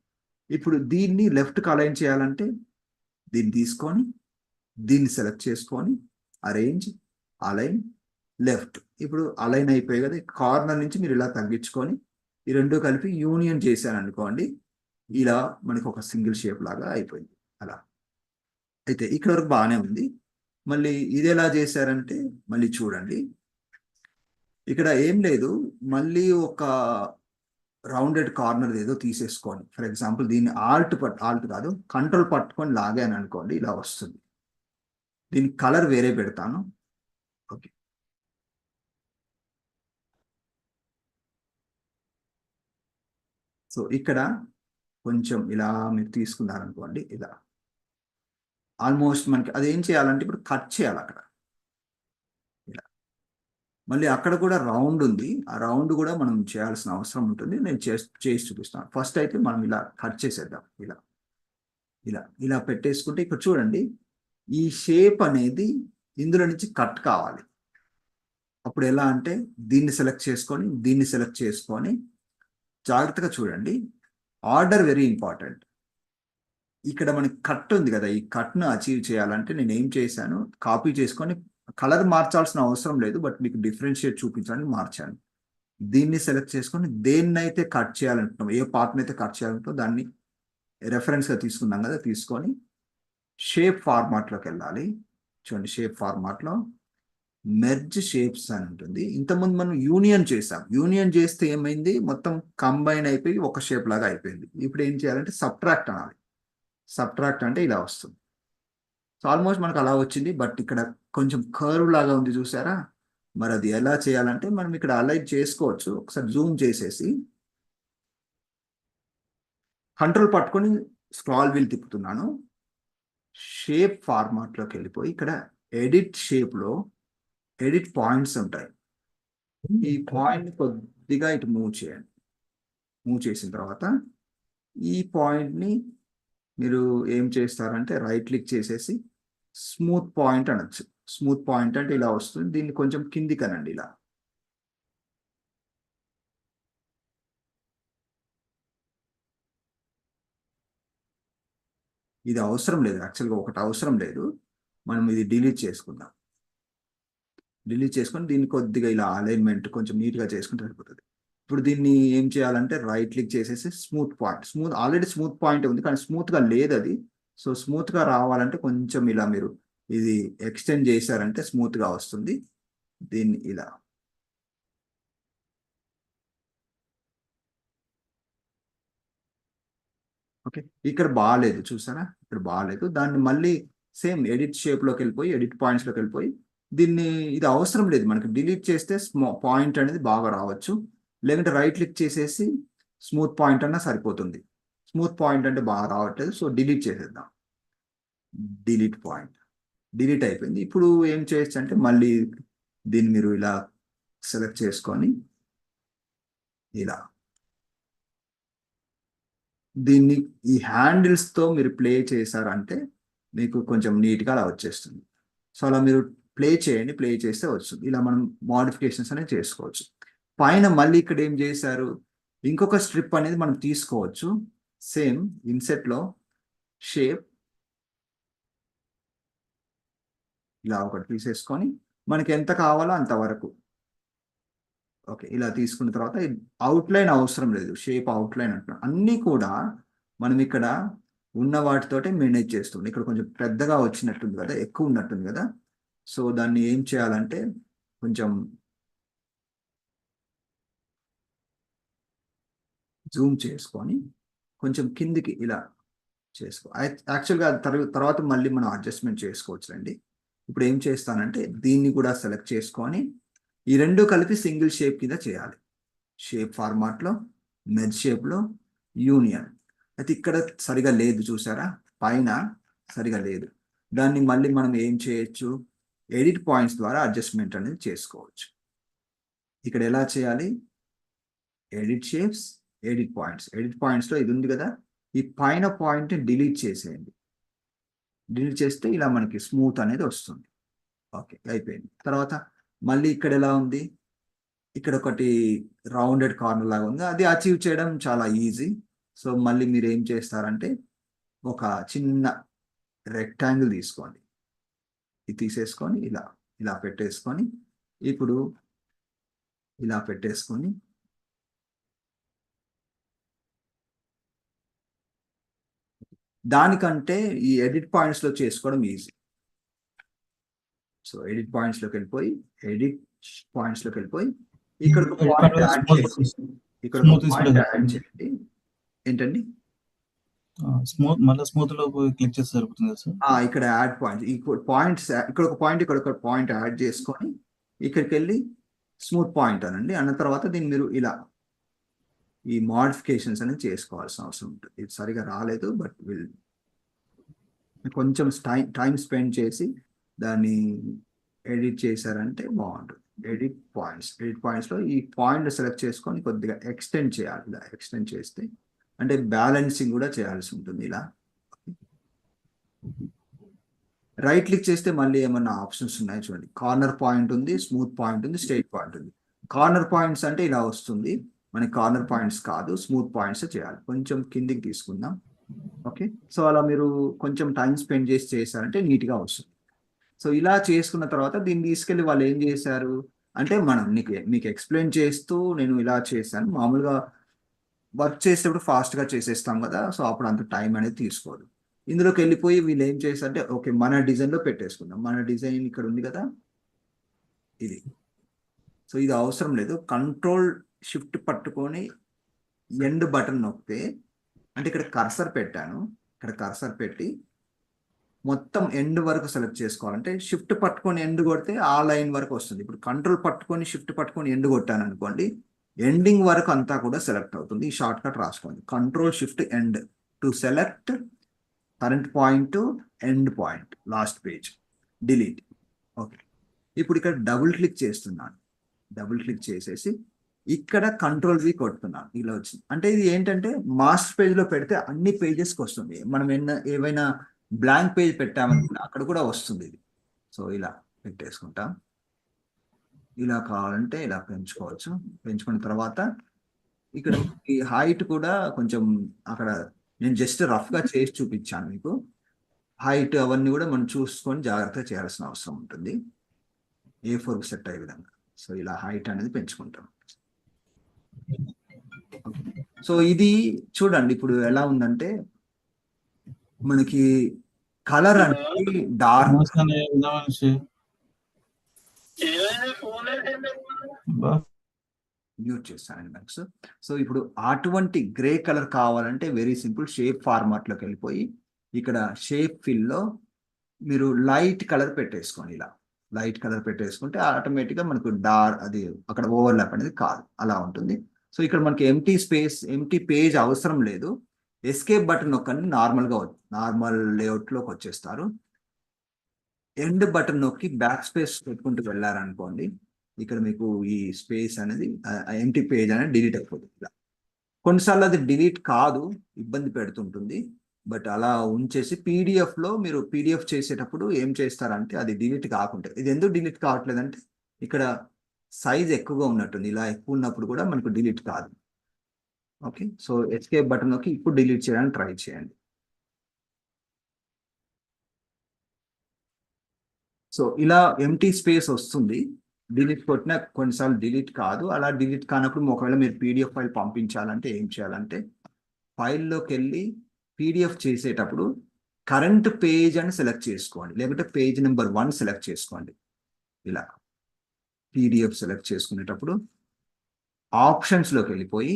ఇప్పుడు దీన్ని లెఫ్ట్కి అలైన్ చేయాలంటే దీన్ని తీసుకొని దీన్ని సెలెక్ట్ చేసుకొని అరేంజ్, అలైన్, లెఫ్ట్. ఇప్పుడు అలైన్ అయిపోయి కదా, కార్నర్ నుంచి మీరు ఇలా తగ్గించుకొని ఈ రెండు కలిపి యూనియన్ చేశాను అనుకోండి, ఇలా మనకు ఒక సింగిల్ షేప్ లాగా అయిపోయింది అలా. అయితే ఇక్కడ వరకు బాగానే ఉంది. మళ్ళీ ఇది ఎలా చేశారంటే మళ్ళీ చూడండి, ఇక్కడ ఏం లేదు, మళ్ళీ ఒక రౌండెడ్ కార్నర్ ఏదో తీసేసుకోండి. ఫర్ ఎగ్జాంపుల్ దీన్ని ఆల్ట్ కాదు, కంట్రోల్ పట్టుకొని లాగాను అనుకోండి, ఇలా వస్తుంది. దీని కలర్ వేరే పెడతాను. ఓకే, సో ఇక్కడ కొంచెం ఇలా మీరు తీసుకున్నారనుకోండి, ఇలా ఆల్మోస్ట్ మనకి అది ఏం చేయాలంటే ఇప్పుడు కట్ చేయాలి అక్కడ ఇలా. మళ్ళీ అక్కడ కూడా రౌండ్ ఉంది, ఆ రౌండ్ కూడా మనం చేయాల్సిన అవసరం ఉంటుంది. నేను చేసి చూపిస్తాను. ఫస్ట్ అయితే మనం ఇలా కట్ చేసేద్దాం. ఇలా ఇలా ఇలా పెట్టేసుకుంటే ఇక్కడ చూడండి, ఈ షేప్ అనేది ఇందులో నుంచి కట్ కావాలి. అప్పుడు ఎలా అంటే దీన్ని సెలెక్ట్ చేసుకొని దీన్ని సెలెక్ట్ చేసుకొని జాగ్రత్తగా చూడండి, ఆర్డర్ వెరీ ఇంపార్టెంట్. ఇక్కడ మనకి కట్ ఉంది కదా, ఈ కట్ను అచీవ్ చేయాలంటే నేను ఏం చేశాను, కాపీ చేసుకొని కలర్ మార్చాల్సిన అవసరం లేదు, బట్ మీకు డిఫరెన్షియేట్ చూపించడానికి మార్చాను. దీన్ని సెలెక్ట్ చేసుకొని దేన్నైతే కట్ చేయాలనుకుంటున్నాం, ఏ పార్ట్ని అయితే కట్ చేయాలనుకుంటాం దాన్ని రెఫరెన్స్గా తీసుకున్నాం కదా, తీసుకొని షేప్ ఫార్మాట్లోకి వెళ్ళాలి. చూడండి, షేప్ ఫార్మాట్లో మెర్జ్ షేప్స్ అని ఉంటుంది. ఇంతకుముందు మనం యూనియన్ చేసాం, యూనియన్ చేస్తే ఏమైంది, మొత్తం కంబైన్ అయిపోయి ఒక షేప్ లాగా అయిపోయింది. ఇప్పుడు ఏం చేయాలంటే సబ్ట్రాక్ట్ అనాలి. సబ్ట్రాక్ట్ అంటే ఇలా వస్తుంది. సో ఆల్మోస్ట్ మనకు అలా వచ్చింది, బట్ ఇక్కడ కొంచెం కర్వ్ లాగా ఉంది చూసారా. మరి అది ఎలా చేయాలంటే మనం ఇక్కడ అలైన్ చేసుకోవచ్చు. ఒకసారి జూమ్ చేసేసి కంట్రోల్ పట్టుకొని స్క్రాల్ వీల్ తిప్పుతున్నాను. షేప్ ఫార్మాట్లోకి వెళ్ళిపోయి ఇక్కడ ఎడిట్ షేప్లో ఎడిట్ పాయింట్స్ ఉంటాయి. ఈ పాయింట్ కొద్దిగా ఇటు మూవ్ చేయండి. మూవ్ చేసిన తర్వాత ఈ పాయింట్ని మీరు ఏం చేస్తారంటే రైట్ క్లిక్ చేసేసి స్మూత్ పాయింట్ అనొచ్చు. స్మూత్ పాయింట్ అంటే ఇలా వస్తుంది. దీన్ని కొంచెం కిందికి అనండి ఇలా. ఇది అవసరం లేదు, యాక్చువల్గా ఒకటి అవసరం లేదు, మనం ఇది డిలీట్ చేసుకుందాం. డిలీట్ చేసుకొని దీన్ని కొద్దిగా ఇలా అలైన్మెంట్ కొంచెం నీట్గా చేసుకుంటే సరిపోతుంది. ఇప్పుడు దీన్ని ఏం చేయాలంటే రైట్ క్లిక్ చేసేసి smooth point, already smooth point ఉంది కానీ స్మూత్గా లేదు అది. సో స్మూత్గా రావాలంటే కొంచెం ఇలా మీరు ఇది ఎక్స్టెండ్ చేశారంటే స్మూత్గా వస్తుంది. దీన్ని ఇలా ఓకే, ఇక్కడ బాగాలేదు చూసారా, ఇక్కడ బాగాలేదు. దాన్ని మళ్ళీ సేమ్ ఎడిట్ షేప్లోకి వెళ్ళిపోయి ఎడిట్ పాయింట్స్లోకి వెళ్ళిపోయి దీన్ని ఇది అవసరం లేదు మనకి, డిలీట్ చేస్తే పాయింట్ అనేది బాగా రావచ్చు. లేకుంటే రైట్ క్లిక్ చేసేసి స్మూత్ పాయింట్ అన్నా సరిపోతుంది. స్మూత్ పాయింట్ అంటే బాగా రావట్లేదు, సో డిలీట్ చేసేద్దాం. Delete point. డిలీట్ అయిపోయింది. ఇప్పుడు ఏం చేయొచ్చు అంటే మళ్ళీ దీన్ని మీరు ఇలా సెలెక్ట్ చేసుకొని ఇలా దీన్ని ఈ హ్యాండిల్స్తో మీరు ప్లే చేశారంటే మీకు కొంచెం నీట్గా అలా వచ్చేస్తుంది. సో అలా మీరు ప్లే చేయండి, ప్లే చేస్తే వస్తుంది. ఇలా మనం మోడిఫికేషన్స్ అనేది చేసుకోవచ్చు. పైన మళ్ళీ ఇక్కడ ఏం చేశారు, ఇంకొక స్ట్రిప్ అనేది మనం తీసుకోవచ్చు. సేమ్ ఇన్సెట్లో షేప్ ఇలా ఒకటి తీసేసుకొని మనకి ఎంత కావాలో అంతవరకు ఓకే ఇలా తీసుకున్న తర్వాత అవుట్లైన్ అవసరం లేదు, షేప్ అవుట్లైన్ అంటున్నాం. అన్నీ కూడా మనం ఇక్కడ ఉన్న వాటితోటే మేనేజ్ చేస్తుంది. ఇక్కడ కొంచెం పెద్దగా వచ్చినట్టుంది కదా, ఎక్కువ ఉన్నట్టుంది కదా. సో దాన్ని ఏం చేయాలంటే కొంచెం జూమ్ చేసుకొని కొంచెం కిందికి ఇలా చేసుకో. యాక్చువల్గా తర్వాత మళ్ళీ మనం అడ్జస్ట్మెంట్ చేసుకోవచ్చు అండి. ఇప్పుడు ఏం చేస్తానంటే దీన్ని కూడా సెలెక్ట్ చేసుకొని ఈ రెండు కలిపి సింగిల్ షేప్ కింద చేయాలి. షేప్ ఫార్మాట్లో మెర్జ్ షేప్లో యూనియన్ అయితే ఇక్కడ సరిగా లేదు చూసారా, పైన సరిగా లేదు. దాన్ని మళ్ళీ మనం ఏం చేయొచ్చు, ఎడిట్ పాయింట్స్ ద్వారా అడ్జస్ట్మెంట్ అనేది చేసుకోవచ్చు. ఇక్కడ ఎలా చేయాలి, edit shapes, edit points. Edit పాయింట్స్లో ఇది ఉంది కదా, ఈ పైన పాయింట్ డిలీట్ చేసేయండి. డిలీట్ చేస్తే ఇలా మనకి స్మూత్ అనేది వస్తుంది. ఓకే అయిపోయింది. తర్వాత మళ్ళీ ఇక్కడ ఎలా ఉంది, ఇక్కడ ఒకటి రౌండెడ్ కార్నర్ లాగా ఉంది, అది అచీవ్ చేయడం చాలా ఈజీ. సో మళ్ళీ మీరు ఏం చేస్తారంటే ఒక చిన్న రెక్టాంగిల్ తీసుకోండి, ఇది తీసేసుకొని ఇలా ఇలా పెట్టేసుకొని ఇప్పుడు ఇలా పెట్టేసుకొని దానికంటే ఈ ఎడిట్ పాయింట్స్లో చేసుకోవడం ఈజీ. సో ఎడిట్ పాయింట్స్లోకి వెళ్ళిపోయి ఇక్కడ ఒక పాయింట్ యాడ్ చేయండి. ఇక్కడ ఒక పాయింట్ యాడ్ చేయండి. ఏంటండి స్మూత్, మళ్ళీ స్మూత్ లో క్లిక్ చేస్తే సరిపోతుంది సార్. ఇక్కడ యాడ్ పాయింట్స్, ఈ పాయింట్స్ ఇక్కడ ఒక పాయింట్ ఇక్కడ ఒక పాయింట్ యాడ్ చేసుకొని ఇక్కడికి వెళ్ళి స్మూత్ పాయింట్ అనండి. అన్న తర్వాత దీన్ని మీరు ఇలా ఈ మోడిఫికేషన్స్ అనేది చేసుకోవాల్సిన అవసరం ఉంటుంది. ఇది సరిగా రాలేదు, బట్ కొంచెం టైం స్పెండ్ చేసి దాన్ని ఎడిట్ చేశారంటే బాగుంటుంది. ఎడిట్ పాయింట్స్లో ఈ పాయింట్ సెలెక్ట్ చేసుకొని కొద్దిగా ఎక్స్టెండ్ చేయాలి. ఇలా ఎక్స్టెండ్ చేస్తే అంటే బ్యాలెన్సింగ్ కూడా చేయాల్సి ఉంటుంది. ఇలా రైట్ క్లిక్ చేస్తే మళ్ళీ ఏమన్నా ఆప్షన్స్ ఉన్నాయి చూడండి. కార్నర్ పాయింట్ ఉంది, స్మూత్ పాయింట్ ఉంది, స్ట్రైట్ పాయింట్ ఉంది. కార్నర్ పాయింట్స్ అంటే ఇలా వస్తుంది, మనకి కార్నర్ పాయింట్స్ కాదు, స్మూత్ పాయింట్స్ చేయాలి. కొంచెం కిందికి తీసుకుందాం. ఓకే, సో అలా మీరు కొంచెం టైం స్పెండ్ చేసి చేశారంటే నీట్గా వస్తుంది. సో ఇలా చేసుకున్న తర్వాత దీన్ని తీసుకెళ్ళి వాళ్ళు ఏం చేశారు అంటే, మనం మీకు ఎక్స్ప్లెయిన్ చేస్తూ నేను ఇలా చేశాను. మామూలుగా వర్క్ చేసేటప్పుడు ఫాస్ట్గా చేసేస్తాం కదా, సో అప్పుడు అంత టైం అనేది తీసుకోదు. ఇందులోకి వెళ్ళిపోయి వీళ్ళు ఏం చేశారంటే ఓకే మన డిజైన్లో పెట్టేసుకుందాం. మన డిజైన్ ఇక్కడ ఉంది కదా ఇది. సో ఇది అవసరం లేదు, కంట్రోల్ షిఫ్ట్ పట్టుకొని ఎండ్ బటన్ నొక్కితే, అంటే ఇక్కడ కర్సర్ పెట్టాను, ఇక్కడ కర్సర్ పెట్టి మొత్తం ఎండ్ వరకు సెలెక్ట్ చేసుకోవాలంటే షిఫ్ట్ పట్టుకొని ఎండ్ కొడితే ఆ లైన్ వరకు వస్తుంది. ఇప్పుడు కంట్రోల్ పట్టుకొని షిఫ్ట్ పట్టుకొని ఎండ్ కొట్టాను అనుకోండి, ఎండింగ్ వరకు అంతా కూడా సెలెక్ట్ అవుతుంది. ఈ షార్ట్ కట్ రాసుకోండి, control shift end to select current point to end point, last page, delete. Okay, ఇప్పుడు ఇక్కడ డబుల్ క్లిక్ చేస్తున్నాను. డబుల్ క్లిక్ చేసేసి ఇక్కడ కంట్రోల్ వి కొడుతున్నాను. ఇలా వచ్చింది. అంటే ఇది ఏంటంటే మాస్టర్ పేజ్లో పెడితే అన్ని పేజెస్కి వస్తుంది. మనం ఏవైనా బ్లాంక్ పేజ్ పెట్టామనుకున్నా అక్కడ కూడా వస్తుంది ఇది. సో ఇలా పెట్టేసుకుంటాం. ఇలా కావాలంటే ఇలా పెంచుకోవచ్చు. పెంచుకున్న తర్వాత ఇక్కడ ఈ హైట్ కూడా కొంచెం అక్కడ నేను జస్ట్ రఫ్గా చేసి చూపించాను మీకు. హైట్ అవన్నీ కూడా మనం చూసుకొని జాగ్రత్తగా చేయాల్సిన అవసరం ఉంటుంది, A4 సెట్ అయ్యే విధంగా. సో ఇలా హైట్ అనేది పెంచుకుంటాం. సో ఇది చూడండి ఇప్పుడు ఎలా ఉందంటే మనకి కలర్ అనేది డార్క్ మ్యూట్ చేస్తానండి నాకు. సో ఇప్పుడు అటువంటి గ్రే కలర్ కావాలంటే వెరీ సింపుల్, షేప్ ఫార్మాట్లోకి వెళ్ళిపోయి ఇక్కడ షేప్ ఫిల్లో మీరు లైట్ కలర్ పెట్టేసుకోండి. ఇలా లైట్ కలర్ పెట్టేసుకుంటే ఆటోమేటిక్గా మనకు అది అక్కడ ఓవర్లాప్ అనేది కాదు, అలా ఉంటుంది. సో ఇక్కడ మనకి ఎంటీ పేజ్ అవసరం లేదు. ఎస్కేప్ బటన్ నొక్కండి, నార్మల్ లేఅవుట్లోకి వచ్చేస్తారు. ఎండ్ బటన్ నొక్కి బ్యాక్ స్పేస్ పెట్టుకుంటూ వెళ్ళారనుకోండి, ఇక్కడ మీకు ఈ స్పేస్ అనేది ఎంటీ పేజ్ అనేది డిలీట్ అయిపోతుంది. ఇలా కొన్నిసార్లు అది డిలీట్ కాదు, ఇబ్బంది పెడుతుంటుంది. బట్ అలా ఉంచేసి పీడిఎఫ్లో మీరు పీడిఎఫ్ చేసేటప్పుడు ఏం చేస్తారంటే అది డిలీట్ కాకుండా, ఇది ఎందుకు డిలీట్ కావట్లేదంటే ఇక్కడ సైజ్ ఎక్కువగా ఉన్నట్టుంది. ఇలా ఎక్కువ ఉన్నప్పుడు కూడా మనకు డిలీట్ కాదు. ఓకే, సో ఎస్కేప్ బటన్ నొక్కి ఇప్పుడు డిలీట్ చేయడానికి ట్రై చేయండి. సో ఇలా ఎంటీ స్పేస్ వస్తుంది. డిలీట్ కొట్టినా కొన్నిసార్లు డిలీట్ కాదు. అలా డిలీట్ కానప్పుడు ఒకవేళ మీరు పీడిఎఫ్ ఫైల్ పంపించాలంటే ఏం చేయాలంటే ఫైల్లోకి వెళ్ళి పీడిఎఫ్ చేసేటప్పుడు కరెంట్ పేజ్ అని సెలెక్ట్ చేసుకోండి, లేకుంటే పేజ్ నెంబర్ 1 సెలెక్ట్ చేసుకోండి. ఇలా పీడిఎఫ్ సెలెక్ట్ చేసుకునేటప్పుడు ఆప్షన్స్లోకి వెళ్ళిపోయి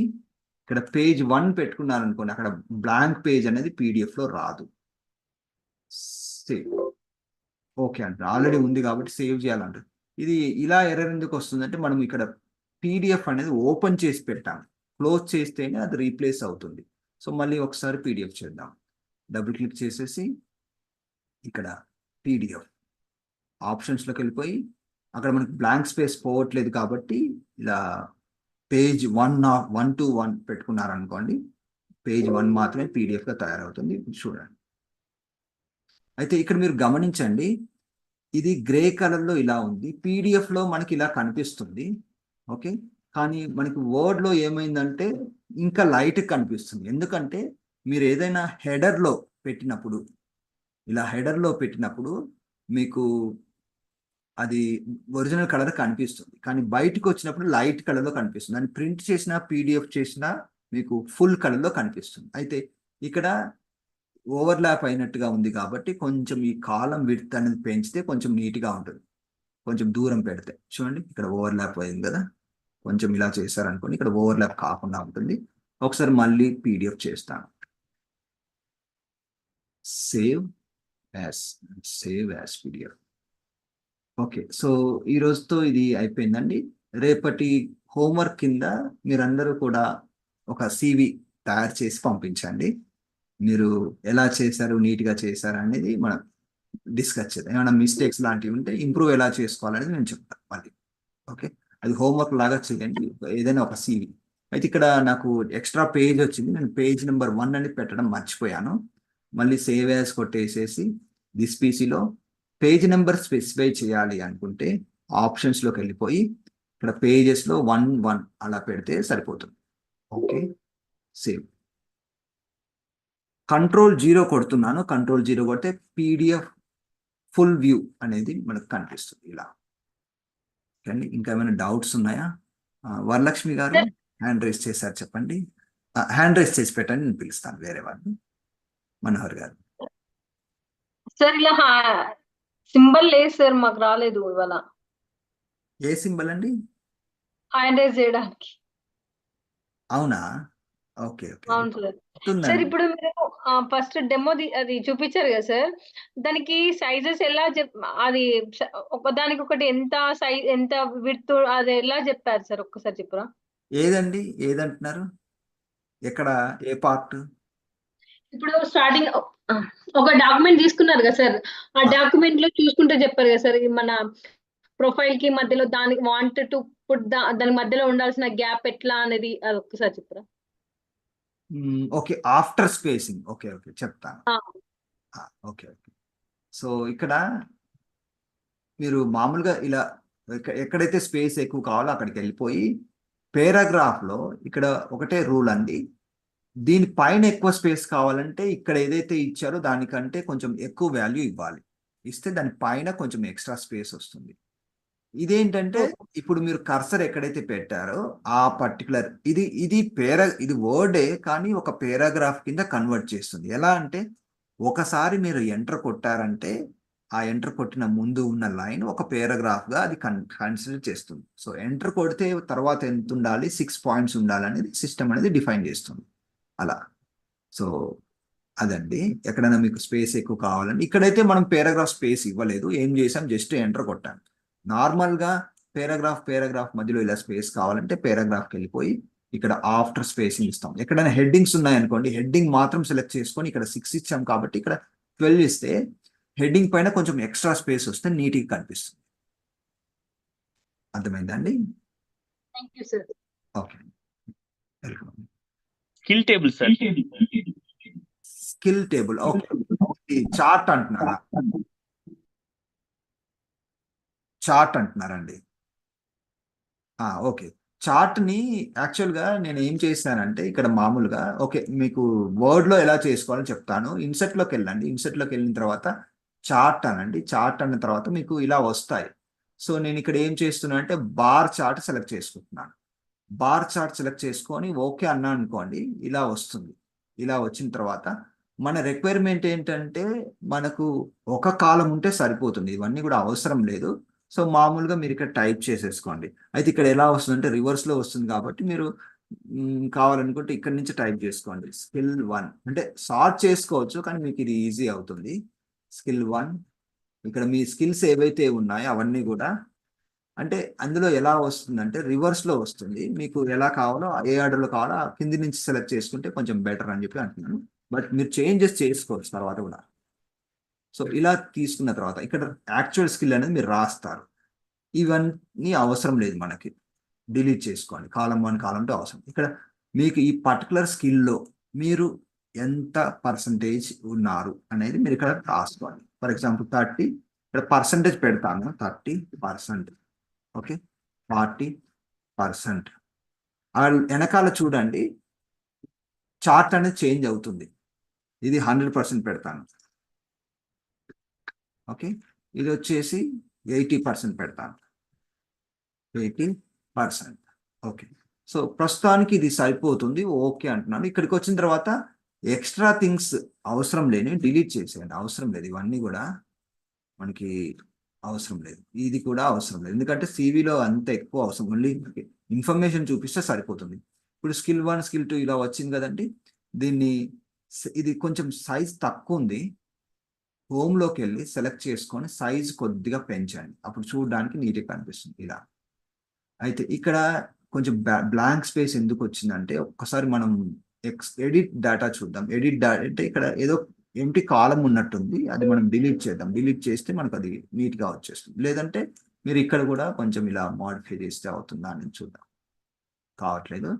ఇక్కడ పేజ్ 1 పెట్టుకున్నారనుకోండి, అక్కడ బ్లాంక్ పేజ్ అనేది పీడిఎఫ్లో రాదు. సేవ్ ఓకే అంటారు, ఆల్రెడీ ఉంది కాబట్టి సేవ్ చేయాలంటారు. ఇది ఇలా ఎర్రర్ ఎందుకు వస్తుందంటే మనం ఇక్కడ పీడిఎఫ్ అనేది ఓపెన్ చేసి పెట్టాం, క్లోజ్ చేస్తేనే అది రీప్లేస్ అవుతుంది. సో మళ్ళీ ఒకసారి పీడిఎఫ్ చేద్దాం. డబుల్ క్లిక్ చేసేసి ఇక్కడ పీడిఎఫ్ ఆప్షన్స్లోకి వెళ్ళిపోయి అక్కడ మనకి బ్లాంక్ స్పేస్ పోవట్లేదు కాబట్టి ఇలా పేజ్ 1 to 1 పెట్టుకున్నారనుకోండి, పేజ్ 1 మాత్రమే పీడిఎఫ్గా తయారవుతుంది. చూడండి. అయితే ఇక్కడ మీరు గమనించండి, ఇది గ్రే కలర్లో ఇలా ఉంది, పీడిఎఫ్లో మనకి ఇలా కనిపిస్తుంది. ఓకే, కానీ మనకి వర్డ్లో ఏమైందంటే ఇంకా లైట్ కనిపిస్తుంది. ఎందుకంటే మీరు ఏదైనా హెడర్లో పెట్టినప్పుడు, ఇలా హెడర్లో పెట్టినప్పుడు మీకు అది ఒరిజినల్ కలర్ కనిపిస్తుంది, కానీ బయటకు వచ్చినప్పుడు లైట్ కలర్లో కనిపిస్తుంది. అని ప్రింట్ చేసిన పీడిఎఫ్ చేసినా మీకు ఫుల్ కలర్లో కనిపిస్తుంది. అయితే ఇక్కడ ఓవర్లాప్ అయినట్టుగా ఉంది కాబట్టి కొంచెం ఈ కాలం విడ్త్ అనేది పెంచితే కొంచెం నీట్గా ఉంటుంది. కొంచెం దూరం పెడితే చూడండి, ఇక్కడ ఓవర్లాప్ అయింది కదా, కొంచెం ఇలా చేశారనుకోండి ఇక్కడ ఓవర్లాప్ కాకుండా ఉంటుంది. ఒకసారి మళ్ళీ పీడిఎఫ్ చేస్తాను. Save as PDF. Okay, so ఈ రోజుతో ఇది అయిపోయిందండి. రేపటి హోంవర్క్ కింద మీరందరూ కూడా ఒక సివి తయారు చేసి పంపించండి. మీరు ఎలా చేశారు, నీట్గా చేశారు అనేది మనం డిస్కస్ చేద్దాం. ఏమైనా మిస్టేక్స్ లాంటివి ఉంటే ఇంప్రూవ్ ఎలా చేసుకోవాలనేది నేను చెప్తాను మళ్ళీ. ఓకే, అది హోంవర్క్ లాగా చేయండి, ఏదైనా ఒక సివి. అయితే ఇక్కడ నాకు ఎక్స్ట్రా పేజ్ వచ్చింది, నేను పేజ్ నెంబర్ 1 అని పెట్టడం మర్చిపోయాను. మళ్ళీ సేవ్ యాజ్ కొట్టేసేసి దిస్ పీసీలో పేజ్ నెంబర్ స్పెసిఫై చేయాలి అనుకుంటే ఆప్షన్స్లోకి వెళ్ళిపోయి ఇక్కడ పేజెస్లో 1 అలా పెడితే సరిపోతుంది. Okay, save. Ctrl+0 కొడుతున్నాను. Ctrl+0 కొడితే పీడిఎఫ్ ఫుల్ వ్యూ అనేది మనకు కనిపిస్తుంది ఇలా. కానీ ఇంకా ఏమైనా డౌట్స్ ఉన్నాయా? వరలక్ష్మి గారు హ్యాండ్ రైజ్ చేశారు, చెప్పండి. హ్యాండ్ రైజ్ చేసి పెట్టండి, నేను పిలుస్తాను వేరే వాళ్ళు. మనోహర్ గారు. సార్ ఇలా సింబల్ లేదు సార్, మాకు రాలేదు ఇవాళ. ఏ సింబల్ అండి? హ్యాండ్ రైజ్ చేయడానికి. అవునా, ఓకే ఓకే. అవును సార్. సార్ ఇప్పుడు మీరు ఫస్ట్ డెమో అది చూపించారు కదా సార్, దానికి సైజెస్ ఎలా అది ఒకదానికి ఒకటి ఎంత సైజ్ ఎంత విడ్త్ అది ఎలా చెప్పారు సార్, ఒక్కసారి చెప్పరా? ఏదండి, ఏదంటున్నారు? ఎక్కడ, ఏ పార్ట్? ఇప్పుడు స్టార్టింగ్ ఒక డాక్యుమెంట్ తీసుకున్నారు కదా సార్, ఆ డాక్యుమెంట్ లో చూసుకుంటే చెప్పారు కదా సార్, మన ప్రొఫైల్ కి మధ్యలో దానికి వాంట్ టు పుట్ దాని మధ్యలో ఉండాల్సిన గ్యాప్ ఎట్లా అనేది అది ఒక్కసారి చెప్పరా? Okay, after spacing. Okay okay, చెప్తాను. Okay okay. సో ఇక్కడ మీరు మామూలుగా ఇలా ఎక్కడైతే స్పేస్ ఎక్కువ కావాలో అక్కడికి వెళ్ళిపోయి పేరాగ్రాఫ్లో ఇక్కడ ఒకటే రూల్ అండి, దీనిపైన ఎక్కువ స్పేస్ కావాలంటే ఇక్కడ ఏదైతే ఇచ్చారో దానికంటే కొంచెం ఎక్కువ వాల్యూ ఇవ్వాలి. ఇస్తే దానిపైన కొంచెం ఎక్స్ట్రా స్పేస్ వస్తుంది. ఇదేంటంటే ఇప్పుడు మీరు కర్సర్ ఎక్కడైతే పెట్టారో ఆ పర్టికులర్ ఇది వర్డే, కానీ ఒక పేరాగ్రాఫ్ కింద కన్వర్ట్ చేస్తుంది. ఎలా అంటే ఒకసారి మీరు ఎంటర్ కొట్టారంటే ఆ ఎంటర్ కొట్టిన ముందు ఉన్న లైన్ ఒక పేరాగ్రాఫ్గా అది కన్సిడర్ చేస్తుంది. సో ఎంటర్ కొడితే తర్వాత ఎంత ఉండాలి, 6 పాయింట్స్ ఉండాలి అనేది సిస్టమ్ అనేది డిఫైన్ చేస్తుంది అలా. సో అదండి, ఎక్కడైనా మీకు స్పేస్ ఎక్కువ కావాలండి. ఇక్కడైతే మనం పేరాగ్రాఫ్ స్పేస్ ఇవ్వలేదు, ఏం చేసాం, జస్ట్ ఎంటర్ కొట్టాను. నార్మల్గా పేరాగ్రాఫ్ మధ్యలో ఇలా స్పేస్ కావాలంటే పేరాగ్రాఫ్కి వెళ్ళిపోయి ఇక్కడ ఆఫ్టర్ స్పేసింగ్ ఇస్తాం. ఎక్కడైనా హెడ్డింగ్స్ ఉన్నాయనుకోండి, హెడ్డింగ్ మాత్రం సెలెక్ట్ చేసుకొని ఇక్కడ 6 ఇచ్చాం కాబట్టి ఇక్కడ 12 ఇస్తే హెడ్డింగ్ పైన కొంచెం ఎక్స్ట్రా స్పేస్ వస్తే నీట్గా కనిపిస్తుంది. అర్థమైందా అండి? Thank you sir. Okay, welcome. Skill table sir. Skill table, okay. Chart అంటున్నారా? చార్ట్ అంటున్నారండి. ఓకే. చార్ట్ని యాక్చువల్గా నేను ఏం చేశానంటే ఇక్కడ మామూలుగా ఓకే మీకు వర్డ్లో ఎలా చేసుకోవాలో చెప్తాను. ఇన్సెట్లోకి వెళ్ళండి. ఇన్సెట్లోకి వెళ్ళిన తర్వాత చార్ట్ అనండి. చార్ట్ అన్న తర్వాత మీకు ఇలా వస్తాయి. సో నేను ఇక్కడ ఏం చేస్తున్నా అంటే బార్ చార్ట్ సెలెక్ట్ చేసుకుంటున్నాను. బార్ చార్ట్ సెలెక్ట్ చేసుకొని ఓకే అన్నా అనుకోండి, ఇలా వస్తుంది. ఇలా వచ్చిన తర్వాత మన రిక్వైర్మెంట్ ఏంటంటే మనకు ఒక కాలం ఉంటే సరిపోతుంది, ఇవన్నీ కూడా అవసరం లేదు. సో మామూలుగా మీరు ఇక్కడ టైప్ చేసేసుకోండి. అయితే ఇక్కడ ఎలా వస్తుందంటే రివర్స్లో వస్తుంది కాబట్టి మీరు కావాలనుకుంటే ఇక్కడ నుంచి టైప్ చేసుకోండి. స్కిల్ 1 అంటే సార్ట్ చేసుకోవచ్చు, కానీ మీకు ఇది ఈజీ అవుతుంది. స్కిల్ 1 ఇక్కడ మీ స్కిల్స్ ఏవైతే ఉన్నాయో అవన్నీ కూడా అంటే అందులో ఎలా వస్తుందంటే రివర్స్లో వస్తుంది. మీకు ఎలా కావాలో ఏ ఆర్డర్లో కావాలో కింది నుంచి సెలెక్ట్ చేసుకుంటే కొంచెం బెటర్ అని చెప్పి అంటున్నాను. బట్ మీరు చేంజెస్ చేసుకోవచ్చు తర్వాత కూడా. సో ఇలా తీసుకున్న తర్వాత ఇక్కడ యాక్చువల్ స్కిల్ అనేది మీరు రాస్తారు. ఇవన్నీ అవసరం లేదు, మనకి డిలీట్ చేసుకోండి. కాలం 1 కాలం 2 అవసరం. ఇక్కడ మీకు ఈ పర్టికులర్ స్కిల్లో మీరు ఎంత పర్సంటేజ్ ఉన్నారు అనేది మీరు ఇక్కడ రాసుకోండి. ఫర్ ఎగ్జాంపుల్ 30, ఇక్కడ పర్సంటేజ్ పెడతాను 30%. ఓకే, 40%. వెనకాల చూడండి చార్ట్ అనేది చేంజ్ అవుతుంది. ఇది 100% పెడతాను. ఓకే, ఇది వచ్చేసి 80% పెడతాను. 80%. ఓకే, సో ప్రస్తుతానికి ఇది సరిపోతుంది. ఓకే అంటున్నాను. ఇక్కడికి వచ్చిన తర్వాత ఎక్స్ట్రా థింగ్స్ అవసరం లేని డిలీట్ చేసేయండి. అవసరం లేదు, ఇవన్నీ కూడా మనకి అవసరం లేదు. ఇది కూడా అవసరం లేదు, ఎందుకంటే సివిలో అంత ఎక్కువ అవసరం. ఓన్లీ ఇన్ఫర్మేషన్ చూపిస్తే సరిపోతుంది. ఇప్పుడు స్కిల్ 1 స్కిల్ 2 ఇలా వచ్చింది కదండి. ఇది కొంచెం సైజ్ తక్కువ ఉంది. హోమ్లోకి వెళ్ళి సెలెక్ట్ చేసుకొని సైజ్ కొద్దిగా పెంచండి, అప్పుడు చూడడానికి నీట్గా కనిపిస్తుంది ఇలా. అయితే ఇక్కడ కొంచెం బ్లాంక్ స్పేస్ ఎందుకు వచ్చిందంటే ఒక్కసారి మనం ఎడిట్ డేటా చూద్దాం. ఎడిట్ డేటా అంటే ఇక్కడ ఏదో ఎంటీ కాలం ఉన్నట్టుంది, అది మనం డిలీట్ చేద్దాం. డిలీట్ చేస్తే మనకు అది నీట్గా వచ్చేస్తుంది. లేదంటే మీరు ఇక్కడ కూడా కొంచెం ఇలా మోడిఫై చేస్తే అవుతుందా అని చూద్దాం. కావట్లేదు.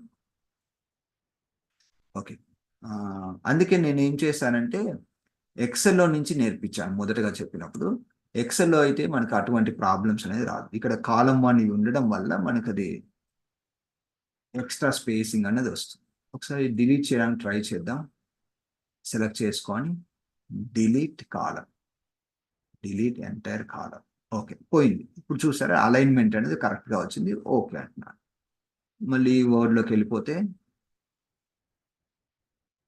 ఓకే, అందుకే నేను ఏం చేశానంటే ఎక్సెల్లో నుంచి నేర్పించాను. మొదటగా చెప్పినప్పుడు ఎక్సెల్లో అయితే మనకు అటువంటి ప్రాబ్లమ్స్ అనేది రాదు. ఇక్కడ కాలం 1 ఉండడం వల్ల మనకు అది ఎక్స్ట్రా స్పేసింగ్ అనేది వస్తుంది. ఒకసారి డిలీట్ చేయడానికి ట్రై చేద్దాం. సెలెక్ట్ చేసుకొని డిలీట్ కాలం, డిలీట్ ఎంటైర్ కాలం. ఓకే, పోయింది. ఇప్పుడు చూసారా అలైన్మెంట్ అనేది కరెక్ట్గా వచ్చింది. ఓకే అంటున్నాను. మళ్ళీ వర్డ్లోకి వెళ్ళిపోతే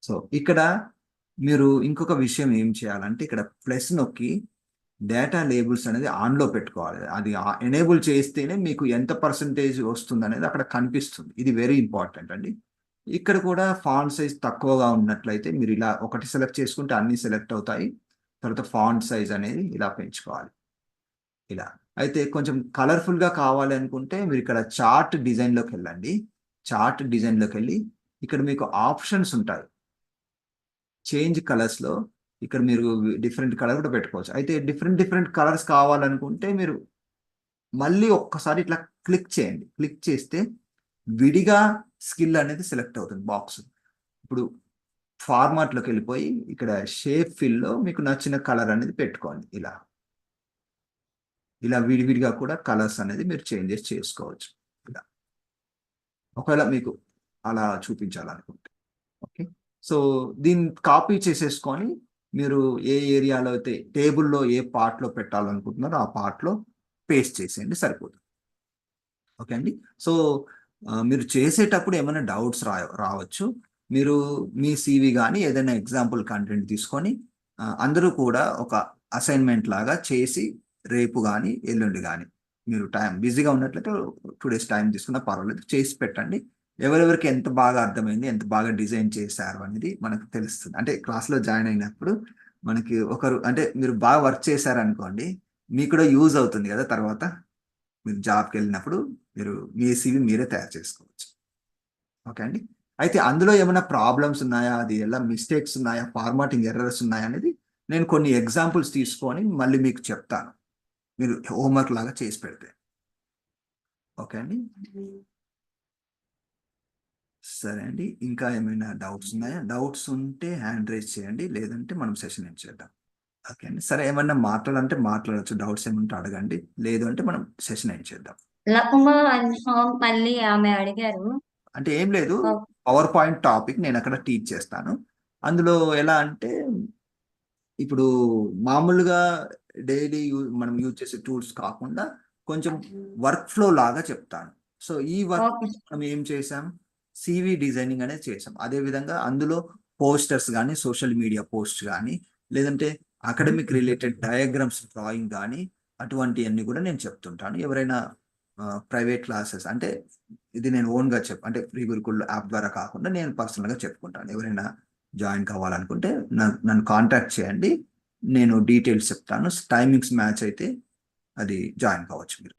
సో ఇక్కడ మీరు ఇంకొక విషయం ఏం చేయాలంటే ఇక్కడ ప్లస్ నొక్కి డేటా లేబుల్స్ అనేది ఆన్లో పెట్టుకోవాలి. అది ఎనేబుల్ చేస్తేనే మీకు ఎంత పర్సంటేజ్ వస్తుంది అనేది అక్కడ కనిపిస్తుంది. ఇది వెరీ ఇంపార్టెంట్ అండి. ఇక్కడ కూడా ఫాంట్ సైజ్ తక్కువగా ఉన్నట్లయితే మీరు ఇలా ఒకటి సెలెక్ట్ చేసుకుంటే అన్ని సెలెక్ట్ అవుతాయి. తర్వాత ఫాంట్ సైజ్ అనేది ఇలా పెంచుకోవాలి ఇలా. అయితే కొంచెం కలర్ఫుల్గా కావాలి అనుకుంటే మీరు ఇక్కడ చార్ట్ డిజైన్లోకి వెళ్ళండి. చార్ట్ డిజైన్లోకి వెళ్ళి ఇక్కడ మీకు ఆప్షన్స్ ఉంటాయి. చేంజ్ కలర్స్లో ఇక్కడ మీరు డిఫరెంట్ కలర్ కూడా పెట్టుకోవచ్చు. అయితే డిఫరెంట్ కలర్స్ కావాలనుకుంటే మీరు మళ్ళీ ఒక్కసారి ఇట్లా క్లిక్ చేయండి. క్లిక్ చేస్తే విడిగా స్కిల్ అనేది సెలెక్ట్ అవుతుంది బాక్స్. ఇప్పుడు ఫార్మాట్లోకి వెళ్ళిపోయి ఇక్కడ షేప్ ఫిల్లో మీకు నచ్చిన కలర్ అనేది పెట్టుకోండి. ఇలా విడివిడిగా కూడా కలర్స్ అనేది మీరు చేంజెస్ చేసుకోవచ్చు ఇలా, ఒకవేళ మీకు అలా చూపించాలనుకుంటే. ఓకే, సో దీన్ని కాపీ చేసేసుకొని మీరు ఏ ఏరియాలో అయితే టేబుల్లో ఏ పార్ట్లో పెట్టాలనుకుంటున్నారో ఆ పార్ట్లో పేస్ట్ చేసేయండి, సరిపోతుంది. ఓకే అండి. సో మీరు చేసేటప్పుడు ఏమైనా డౌట్స్ రావచ్చు. మీరు మీ సివి కానీ ఏదైనా ఎగ్జాంపుల్ కంటెంట్ తీసుకొని అందరూ కూడా ఒక అసైన్మెంట్ లాగా చేసి రేపు కానీ ఎల్లుండి కానీ మీరు బిజీగా ఉన్నట్లయితే 2 days టైం తీసుకున్నా పర్వాలేదు, చేసి పెట్టండి. ఎవరెవరికి ఎంత బాగా అర్థమైంది, ఎంత బాగా డిజైన్ చేశారు అనేది మనకు తెలుస్తుంది. అంటే క్లాస్లో జాయిన్ అయినప్పుడు మనకి ఒకరు అంటే మీరు బాగా వర్క్ చేశారనుకోండి, మీకు కూడా యూజ్ అవుతుంది కదా. తర్వాత మీరు జాబ్కి వెళ్ళినప్పుడు మీరు మీ సివి మీరే తయారు చేసుకోవచ్చు. ఓకే అండి. అయితే అందులో ఏమైనా ప్రాబ్లమ్స్ ఉన్నాయా, అది ఎలా మిస్టేక్స్ ఉన్నాయా, ఫార్మాటింగ్ ఎర్రర్స్ ఉన్నాయా అనేది నేను కొన్ని ఎగ్జాంపుల్స్ తీసుకొని మళ్ళీ మీకు చెప్తాను, మీరు హోంవర్క్ లాగా చేసి పెడితే. ఓకే అండి, సరే అండి. ఇంకా ఏమైనా డౌట్స్ ఉన్నాయా? డౌట్స్ ఉంటే హ్యాండ్ రైజ్ చేయండి, లేదంటే మనం సెషన్ ఏం చేద్దాం. ఓకే అండి, సరే. ఏమన్నా మాట్లాడాలంటే మాట్లాడచ్చు, డౌట్స్ ఏమంటే అడగండి, లేదు అంటే మనం సెషన్ ఏం చేద్దాం. లకుమ మళ్ళీ ఆమె అడిగారు. అంటే ఏం లేదు, పవర్ పాయింట్ టాపిక్ నేను అక్కడ టీచ్ చేస్తాను. అందులో ఎలా అంటే ఇప్పుడు మామూలుగా డైలీ మనం యూజ్ చేసే టూల్స్ కాకుండా కొంచెం వర్క్ ఫ్లో లాగా చెప్తాను. సో ఈ వర్క్ మనం ఏం చేసాం, సివి డిజైనింగ్ అనేది చేసాం. అదే విధంగా అందులో పోస్టర్స్ కానీ, సోషల్ మీడియా పోస్ట్ కానీ, లేదంటే అకాడమిక్ రిలేటెడ్ డయాగ్రామ్స్ డ్రాయింగ్ కానీ, అటువంటివన్నీ కూడా నేను చెప్తుంటాను. ఎవరైనా ప్రైవేట్ క్లాసెస్ అంటే ఇది నేను ఓన్గా అంటే ఫ్రీ గురుకుల్ యాప్ ద్వారా కాకుండా నేను పర్సనల్గా చెప్పుకుంటాను. ఎవరైనా జాయిన్ కావాలనుకుంటే నన్ను కాంటాక్ట్ చేయండి, నేను డీటెయిల్స్ చెప్తాను. టైమింగ్స్ మ్యాచ్ అయితే అది జాయిన్ కావచ్చు మీరు.